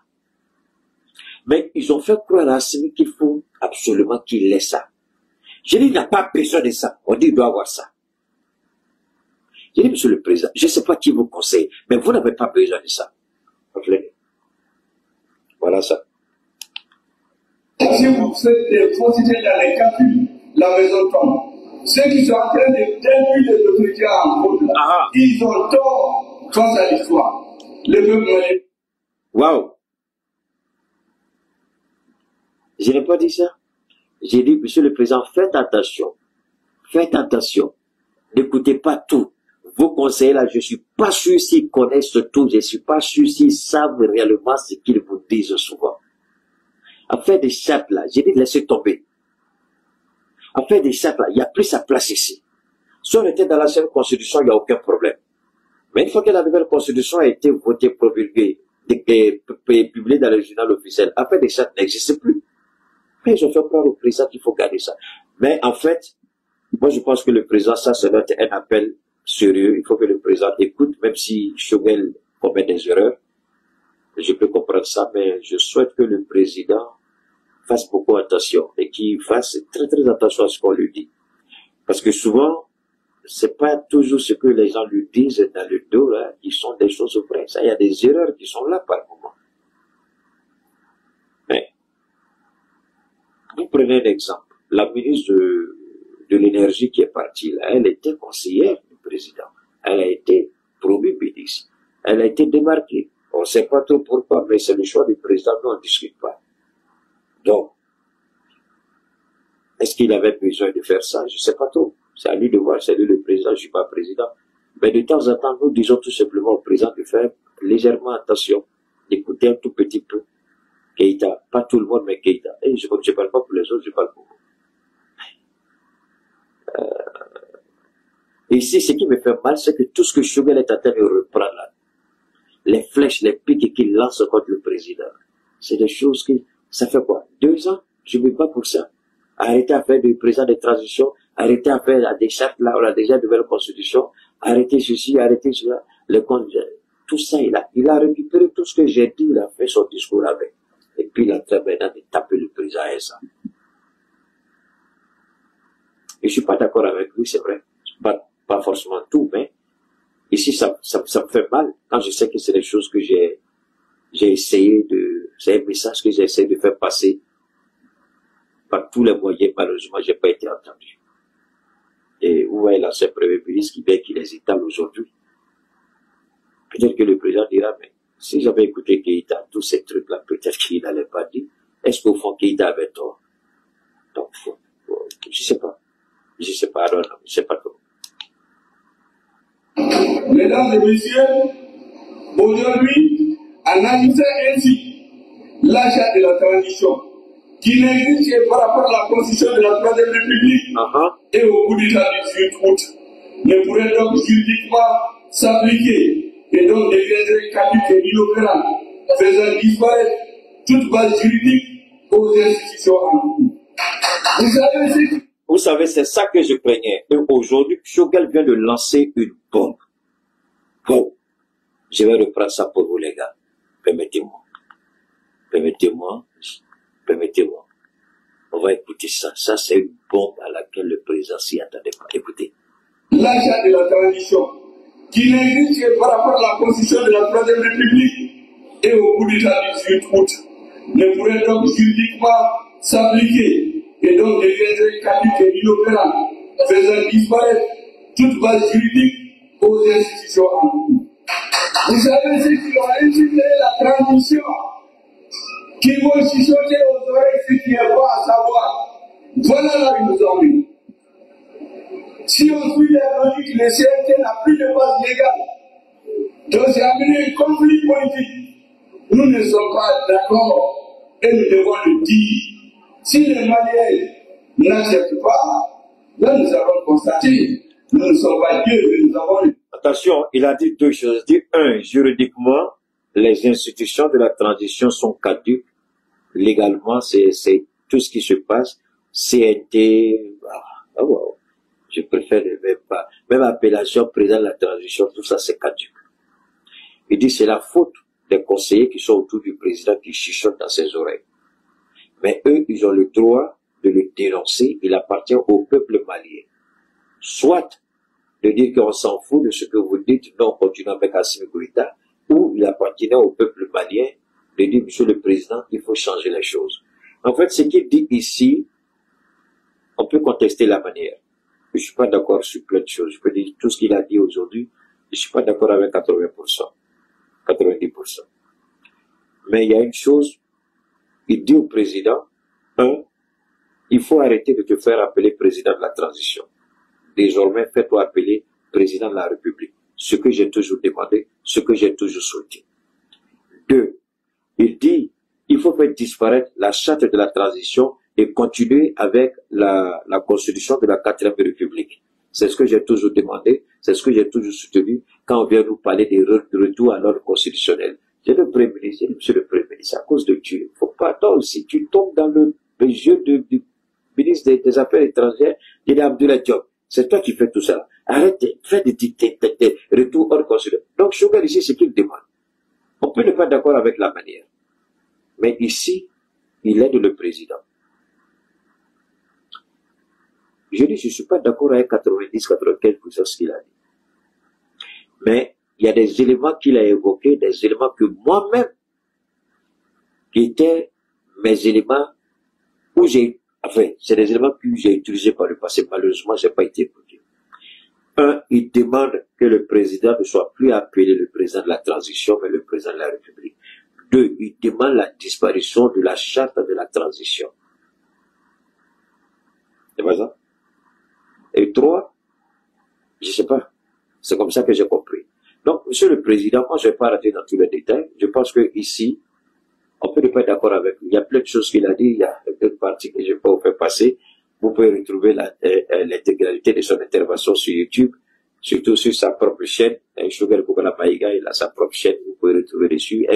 Mais ils ont fait croire à Assimi qu'il faut absolument qu'il ait ça. J'ai dit, il n'y a pas besoin de ça. On dit, il doit avoir ça. J'ai dit, monsieur le président, je ne sais pas qui vous conseille, mais vous n'avez pas besoin de ça. Voilà ça. Si vous faites des faussetés dans les calculs, la maison tombe. Ceux qui sont en train de détruire les autorités en route, ils ont tort face à l'histoire. Le peuple malien. Waouh! Je n'ai pas dit ça. J'ai dit, monsieur le président, faites attention. Faites attention. N'écoutez pas tout. Vos conseillers là, je ne suis pas sûr s'ils connaissent tout. Je ne suis pas sûr s'ils savent réellement ce qu'ils vous disent souvent. À faire des chartes là, j'ai dit de laisser tomber. À faire des chartes là, il n'y a plus sa place ici. Si on était dans l'ancienne constitution, il n'y a aucun problème. Mais une fois que la nouvelle constitution a été votée, promulguée, publiée dans le journal officiel, à faire des chartes n'existe plus. Mais ils ont fait croire au président qu'il faut garder ça. Mais en fait, moi je pense que le président, ça doit être un appel sérieux. Il faut que le président écoute, même si Choguel commet des erreurs. Je peux comprendre ça, mais je souhaite que le président fasse beaucoup attention et qu'il fasse très très attention à ce qu'on lui dit. Parce que souvent, c'est pas toujours ce que les gens lui disent dans le dos, hein, qui sont des choses vraies. Ça, il y a des erreurs qui sont là par moment. Mais, vous prenez un exemple. La ministre de l'énergie qui est partie là, elle était conseillère du président. Elle a été promue ministre. Elle a été démarquée. On ne sait pas trop pourquoi, mais c'est le choix du président, nous on ne discute pas. Donc, est-ce qu'il avait besoin de faire ça? Je ne sais pas trop. C'est à lui de voir, c'est lui le président, je ne suis pas président. Mais de temps en temps, nous disons tout simplement au président de faire légèrement attention, d'écouter un tout petit peu Keïta. Pas tout le monde, mais Keïta. Et je ne parle pas pour les autres, je parle pour vous. Et ici, ce qui me fait mal, c'est que tout ce que Choguel est en train de reprendre là, les flèches, les piques qu'il lance contre le président, c'est des choses qui, ça fait quoi? 2 ans? Je ne me bats pour ça. Arrêtez à faire du président de transition, arrêtez à faire des chartes là, on a déjà une nouvelle constitution, arrêtez ceci, arrêtez cela, tout ça, il a récupéré tout ce que j'ai dit, il a fait son discours avec. Et puis il a train maintenant de taper le président et ça. Et je suis pas d'accord avec lui, c'est vrai. Pas forcément tout, mais ici, ça me fait mal quand je sais que c'est des choses que j'ai essayé de, c'est un message que j'ai essayé de faire passer par tous les moyens. Malheureusement, j'ai pas été entendu. Et où est l'ancien premier ministre qui vient, qui les étale aujourd'hui? Peut-être que le président dira, mais si j'avais écouté Keïta, tous ces trucs-là, peut-être qu'il n'allait pas dire. Est-ce qu'au fond, Keïta avait tort? Donc, je sais pas. Je sais pas, non, je sais pas trop. Mesdames et messieurs, aujourd'hui, en agissant ainsi, l'achat de la transition, qui n'existe que par rapport à la constitution de la Troisième République et au coup d'État du 18 août, ne pourrait donc juridiquement s'appliquer et donc deviendrait caduque et inopérant, faisant disparaître toute base juridique aux institutions en cours. Vous savez, c'est ça que je craignais. Et aujourd'hui, Choguel vient de lancer une bombe. Bon, je vais reprendre ça pour vous, les gars. Permettez-moi. On va écouter ça. Ça, c'est une bombe à laquelle le président s'y attendait pas. Écoutez. L'achat de la transition, qui n'existe que par rapport à la constitution de la Troisième République et au coup d'État du 18 août, ne pourrait donc juridiquement s'appliquer et donc deviendrait caduque et inopérant, faisant disparaître toute base juridique aux institutions en cours. Vous savez ceux qui ont institué la transition, qui vont chuchoter aux oreilles ce qui est bon à savoir. Voilà là où nous en venons. Si on suit la logique, le CNT n'a plus de base légale. Donc c'est amené un conflit politique. Nous ne sommes pas d'accord et nous devons le dire. Si les Maliens n'acceptent pas, là nous avons constaté, nous ne sommes pas Dieu, mais nous avons... Attention, il a dit deux choses. Il dit, un, juridiquement, les institutions de la transition sont caduques. Légalement, c'est tout ce qui se passe. CNT, wow. Je préfère même pas. Même appellation président de la transition, tout ça c'est caduque. Il dit c'est la faute des conseillers qui sont autour du président qui chuchotent dans ses oreilles. Mais eux, ils ont le droit de le dénoncer. Il appartient au peuple malien. Soit de dire qu'on s'en fout de ce que vous dites, non, on continue avec Assimi Goïta, ou il appartenait au peuple malien de dire, monsieur le président, il faut changer les choses. En fait, ce qu'il dit ici, on peut contester la manière. Je suis pas d'accord sur plein de choses. Je peux dire tout ce qu'il a dit aujourd'hui, je suis pas d'accord avec 80%, 90%. Mais il y a une chose, il dit au président, un, il faut arrêter de te faire appeler président de la transition. Désormais, fais-toi appeler président de la République. Ce que j'ai toujours demandé, ce que j'ai toujours souhaité. Deux, il dit, il faut faire disparaître la charte de la transition et continuer avec la constitution de la 4e République. C'est ce que j'ai toujours demandé, c'est ce que j'ai toujours soutenu quand on vient nous parler des retours à l'ordre constitutionnel. J'ai le Premier ministre, j'ai dit, monsieur le Premier ministre, à cause de Dieu, faut pas, toi aussi, tu tombes dans le jeu du ministre des Affaires étrangères, il est Abdoulaye Diop. C'est toi qui fais tout ça. Arrête, fais des retours hors constitutionnel. Donc, Choguel ici, c'est qu'il demande. On peut ne pas d'accord avec la manière. Mais ici, il aide le président. Je dis, je ne suis pas d'accord avec 90-95% ce qu'il a dit. Mais il y a des éléments qu'il a évoqués, des éléments que moi-même, qui étaient mes éléments où j'ai, enfin, c'est des éléments que j'ai utilisés par le passé. Malheureusement, je n'ai pas été écouté. Un, il demande que le président ne soit plus appelé le président de la transition, mais le président de la République. Deux, il demande la disparition de la charte de la transition. C'est pas ça? Et trois, je sais pas. C'est comme ça que j'ai compris. Donc, monsieur le président, moi, je vais pas rentrer dans tous les détails. Je pense que ici, on peut ne pas être d'accord avec lui. Il y a plein de choses qu'il a dit, il y a d'autres parties que je ne vais pas vous faire passer. Vous pouvez retrouver l'intégralité de son intervention sur YouTube, surtout sur sa propre chaîne. Choguel Boukola Maïga, il a sa propre chaîne, vous pouvez retrouver dessus.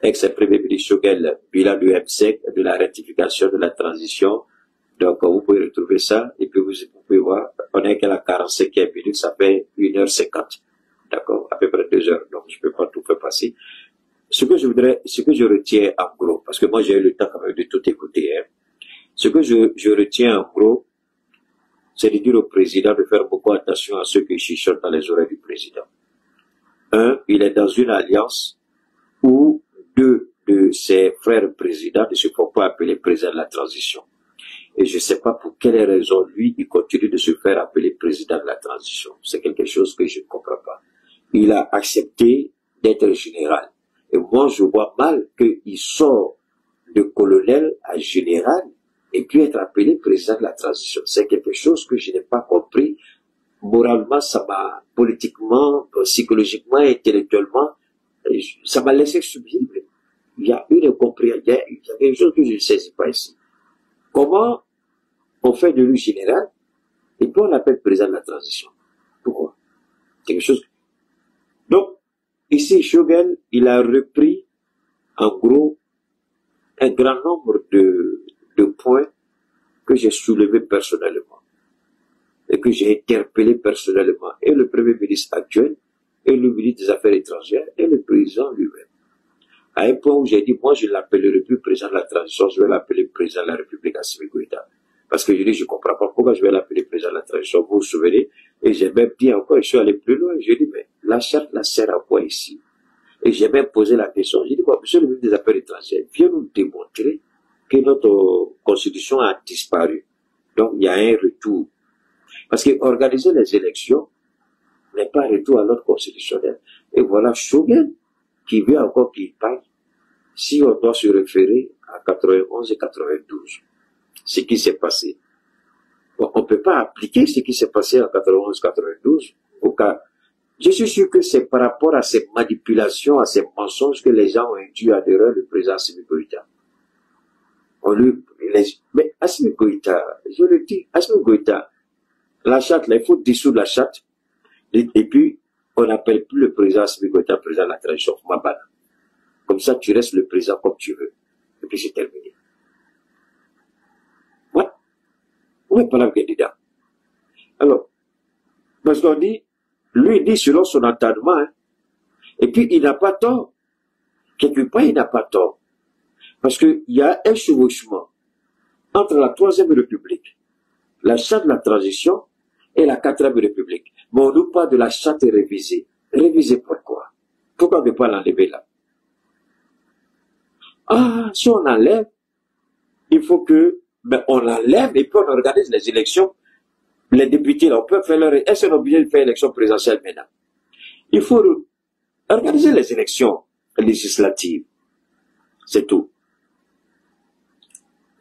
Ex-premier ministre Choguel, bilan du M5, de la rectification de la transition. Donc, vous pouvez retrouver ça, et puis vous pouvez voir, on est qu'à la 45e minute, ça fait 1h50. D'accord? À peu près 2 heures. Donc, je peux pas tout faire passer. Ce que je retiens en gros, parce que moi j'ai eu le temps quand même de tout écouter, hein. Ce que je retiens en gros, c'est de dire au président de faire beaucoup attention à ceux qui chuchotent dans les oreilles du président. Un, il est dans une alliance où deux de ses frères présidents ne se font pas appeler président de la transition. Et je ne sais pas pour quelle raison, lui, il continue de se faire appeler président de la transition. C'est quelque chose que je ne comprends pas. Il a accepté d'être général. Et moi, je vois mal qu'il sort de colonel à général et puis être appelé président de la transition. C'est quelque chose que je n'ai pas compris. Moralement, ça m'a, politiquement, psychologiquement, intellectuellement, ça m'a laissé subir. Il y a une incompréhension, il y a quelque chose que je ne saisis pas ici. Comment on fait de lui général et puis on l'appelle président de la transition? Pourquoi? Quelque chose. Donc, ici, Choguel, il a repris, en gros, un grand nombre de points que j'ai soulevés personnellement et que j'ai interpellés personnellement, et le Premier ministre actuel, et le ministre des Affaires étrangères, et le président lui-même. À un point où j'ai dit, moi, je ne l'appellerai plus président de la transition, je vais l'appeler président de la République Assimi Goïta. Parce que je dis, je ne comprends pas pourquoi je vais l'appeler président de la transition. Vous vous souvenez? Et j'ai même dit encore, je suis allé plus loin, je dis, mais la charte la sert à quoi ici? Et j'ai même posé la question, j'ai dit, bon, monsieur le ministre des Affaires étrangères, viens nous démontrer que notre constitution a disparu. Donc, il y a un retour. Parce que organiser les élections n'est pas un retour à l'ordre constitutionnel. Et voilà Choguel qui veut encore qu'il parle, si on doit se référer à 91 et 92. Ce qui s'est passé. Bon, on ne peut pas appliquer ce qui s'est passé en 91-92 au cas. Je suis sûr que c'est par rapport à ces manipulations, à ces mensonges que les gens ont induit à l'erreur le président Assimi Goïta. Mais Assimi Goïta, je le dis, Assimi Goïta, la charte, là, il faut dissoudre la charte, et puis on n'appelle plus le président Assimi Goïta président de la transition Mabana. Comme ça, tu restes le président comme tu veux. Et puis c'est terminé. What? Où est le candidat? Alors, parce qu'on dit, lui dit selon son entendement, hein, et puis il n'a pas tort. Quelque part, il n'a pas tort. Parce qu'il y a un chevauchement entre la Troisième République, la charte de la transition et la Quatrième République. Mais on nous parle de la charte révisée. Révisée pourquoi? Pourquoi on ne peut pas l'enlever là? Ah, si on enlève, il faut que, ben, on l'enlève et puis on organise les élections. Les députés, là, on peut faire leur, est-ce qu'on est obligé de faire l'élection présidentielle maintenant? Il faut organiser les élections législatives. C'est tout.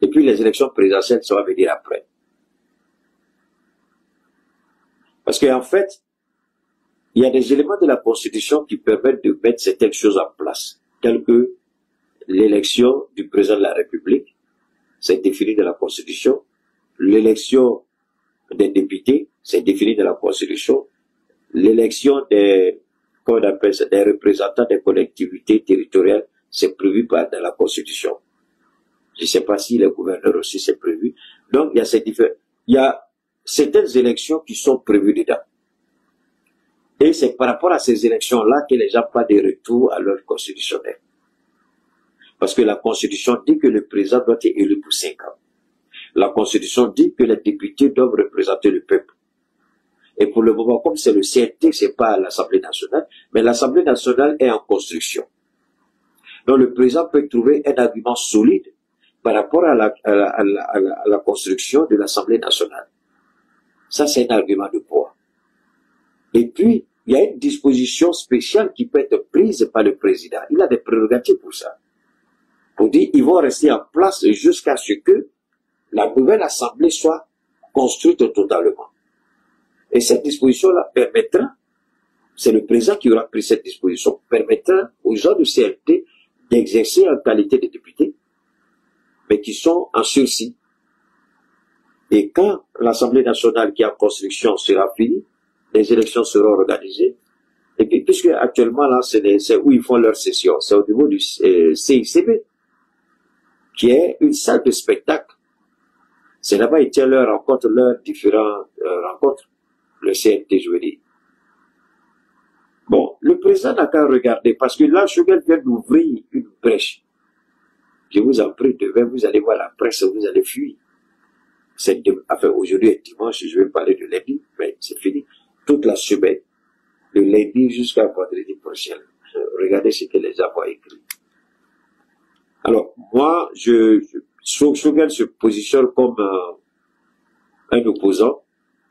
Et puis les élections présidentielles, ça va venir après. Parce qu'en fait, il y a des éléments de la Constitution qui permettent de mettre certaines choses en place, telles que l'élection du président de la République, c'est défini dans la Constitution. L'élection des députés, c'est défini dans la Constitution. L'élection des, comment on appelle ça, des représentants des collectivités territoriales, c'est prévu dans la Constitution. Je ne sais pas si les gouverneurs aussi c'est prévu. Donc, il y a certaines élections qui sont prévues dedans. Et c'est par rapport à ces élections-là que les gens n'ont pas de retour à l'ordre constitutionnel. Parce que la Constitution dit que le président doit être élu pour 5 ans. La Constitution dit que les députés doivent représenter le peuple. Et pour le moment, comme c'est le CNT, c'est pas l'Assemblée nationale, mais l'Assemblée nationale est en construction. Donc le président peut trouver un argument solide par rapport à la construction de l'Assemblée nationale. Ça, c'est un argument de poids. Et puis, il y a une disposition spéciale qui peut être prise par le président. Il a des prérogatives pour ça. On dit, ils vont rester en place jusqu'à ce que la nouvelle Assemblée soit construite totalement. Et cette disposition-là permettra, c'est le président qui aura pris cette disposition, permettra aux gens du CNT d'exercer en qualité de députés, mais qui sont en sursis. Et quand l'Assemblée nationale qui est en construction sera finie, les élections seront organisées. Et puis, puisque actuellement, là, c'est où ils font leur session, c'est au niveau du CICB, qui est une salle de spectacle. C'est là-bas, ils tiennent leurs rencontres, leurs différentes rencontres. Le CNT, je veux dire. Bon, le président n'a qu'à regarder, parce que là, Choguel vient d'ouvrir une brèche. Je vous en prie, demain, vous allez voir la presse, vous allez fuir. Enfin, aujourd'hui est dimanche, je vais parler de lundi, mais c'est fini. Toute la semaine, de lundi jusqu'à vendredi prochain. Regardez ce que les gens vont écrire. Alors, moi, Choguel se positionne comme un opposant,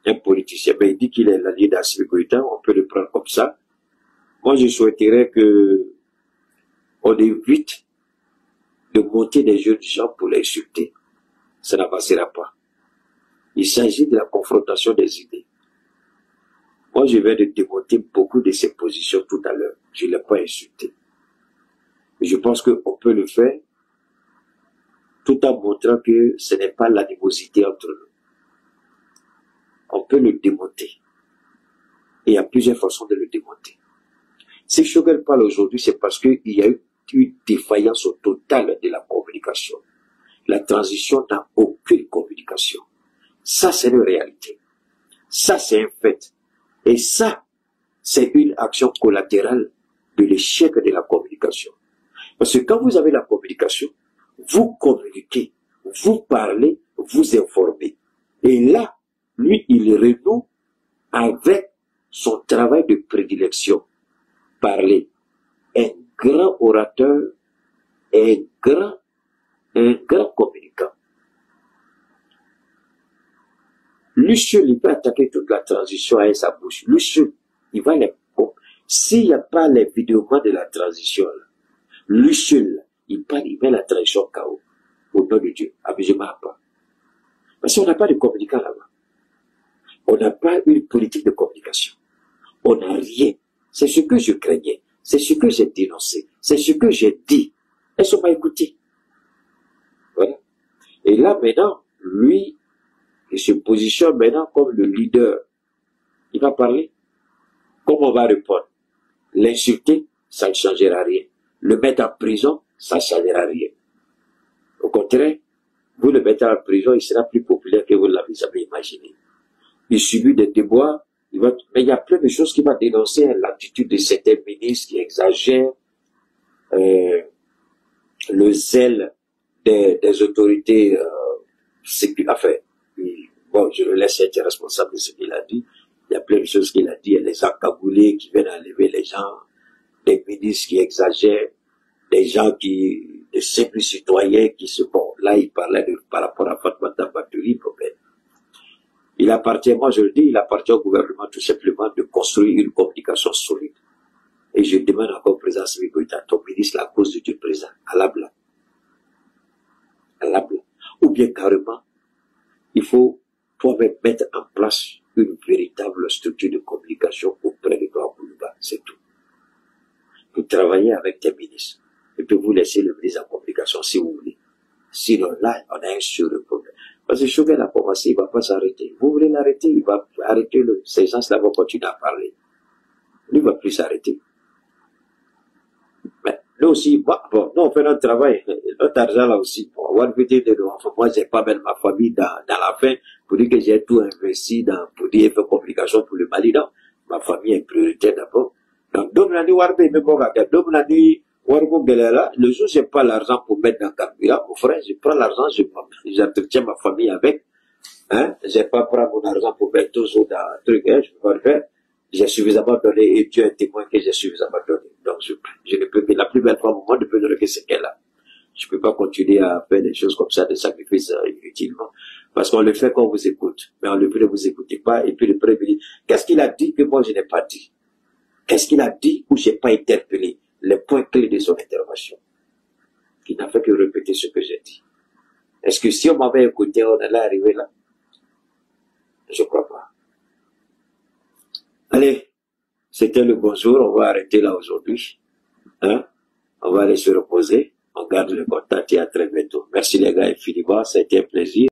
un politicien. Mais il dit qu'il est l'allié d'Assimi Goïta, on peut le prendre comme ça. Moi, je souhaiterais que on évite de monter des jeunes gens pour les insulter. Ça n'avancera pas. Il s'agit de la confrontation des idées. Moi, je viens de démonter beaucoup de ces positions tout à l'heure. Je ne l'ai pas insulté. Mais je pense qu'on peut le faire tout en montrant que ce n'est pas l'animosité entre nous. On peut le démonter. Et il y a plusieurs façons de le démonter. Si Choguel parle aujourd'hui, c'est parce qu'il y a eu une défaillance totale de la communication. La transition n'a aucune communication. Ça, c'est une réalité. Ça, c'est un fait. Et ça, c'est une action collatérale de l'échec de la communication. Parce que quand vous avez la communication, vous communiquez, vous parlez, vous informez. Et là, lui, il renoue avec son travail de prédilection. Parler. Un grand orateur, un grand communicant. Lucieux, il peut attaquer toute la transition avec sa bouche. Lucieux, il va les... Bon, s'il n'y a pas les vidéos de la transition, là, Lucieux, il parle, il met la transition KO. Au nom de Dieu. Abusez-moi pas. Parce qu'on n'a pas de communicant là-bas. On n'a pas une politique de communication. On n'a rien. C'est ce que je craignais. C'est ce que j'ai dénoncé. C'est ce que j'ai dit. Est-ce qu'on m'a écouté? Voilà. Et là, maintenant, lui, il se positionne maintenant comme le leader. Il va parler. Comment on va répondre? L'insulter, ça ne changera rien. Le mettre en prison, ça ne changera rien. Au contraire, vous le mettez en prison, il sera plus populaire que vous l'avez jamais imaginé. Il subit des déboires, mais il y a plein de choses qu'il va dénoncer, l'attitude de certains ministres qui exagèrent, le zèle des autorités, enfin, bon, je le laisse être responsable de ce qu'il a dit. Il y a plein de choses qu'il a dit. Il y a les encagoulés qui viennent enlever les gens, des ministres qui exagèrent, des gens des simples citoyens qui se font. Là, il parlait par rapport à Fatmata Batouri. Il appartient, moi je le dis, il appartient au gouvernement tout simplement de construire une communication solide. Et je demande encore au président Assimi Goïta, ton ministre, la cause du président, à la blanc. À la blanc. Ou bien carrément, il faut toi-même mettre en place une véritable structure de communication auprès de Grand Boulouba. C'est tout. Vous travaillez avec tes ministres. Et puis vous laissez le ministre en communication si vous voulez. Sinon là, on a un sérieux problème. Parce que Choguel a commencé, il ne va pas s'arrêter. Vous voulez l'arrêter, il va arrêter ces gens-là vont continuer à parler. Lui ne va plus s'arrêter. Mais nous aussi, bon, nous on fait notre travail, notre argent là aussi. Bon, moi je n'ai pas même ma famille dans la fin pour dire que j'ai tout investi pour dire faire communication pour le Mali. Non, ma famille est prioritaire d'abord. Donc, le jour où je n'ai pas l'argent pour mettre dans le carburant, mon frère, je prends l'argent, j'entretiens ma famille avec. Hein? Je n'ai pas prendre mon argent pour mettre toujours dans un truc, hein, je ne peux pas le faire. J'ai suffisamment donné, et Dieu est témoin que j'ai suffisamment donné. Donc, je ne peux, la plus belle fois au moment de me donner que c'est qu'elle a. Je ne peux pas continuer à faire des choses comme ça, des sacrifices inutilement. Parce qu'on le fait quand on vous écoute. Mais on le fait, ne vous écoutez pas. Et puis le premier ministre, qu'est-ce qu'il a dit que moi je n'ai pas dit? Qu'est-ce qu'il a dit ou je n'ai pas interpellé? Les points clés de son intervention. Il n'a fait que répéter ce que j'ai dit. Est-ce que si on m'avait écouté, on allait arriver là? Je ne crois pas. Allez, c'était le bonjour. On va arrêter là aujourd'hui. Hein? On va aller se reposer. On garde le contact et à très bientôt. Merci les gars infiniment. Ça a été un plaisir.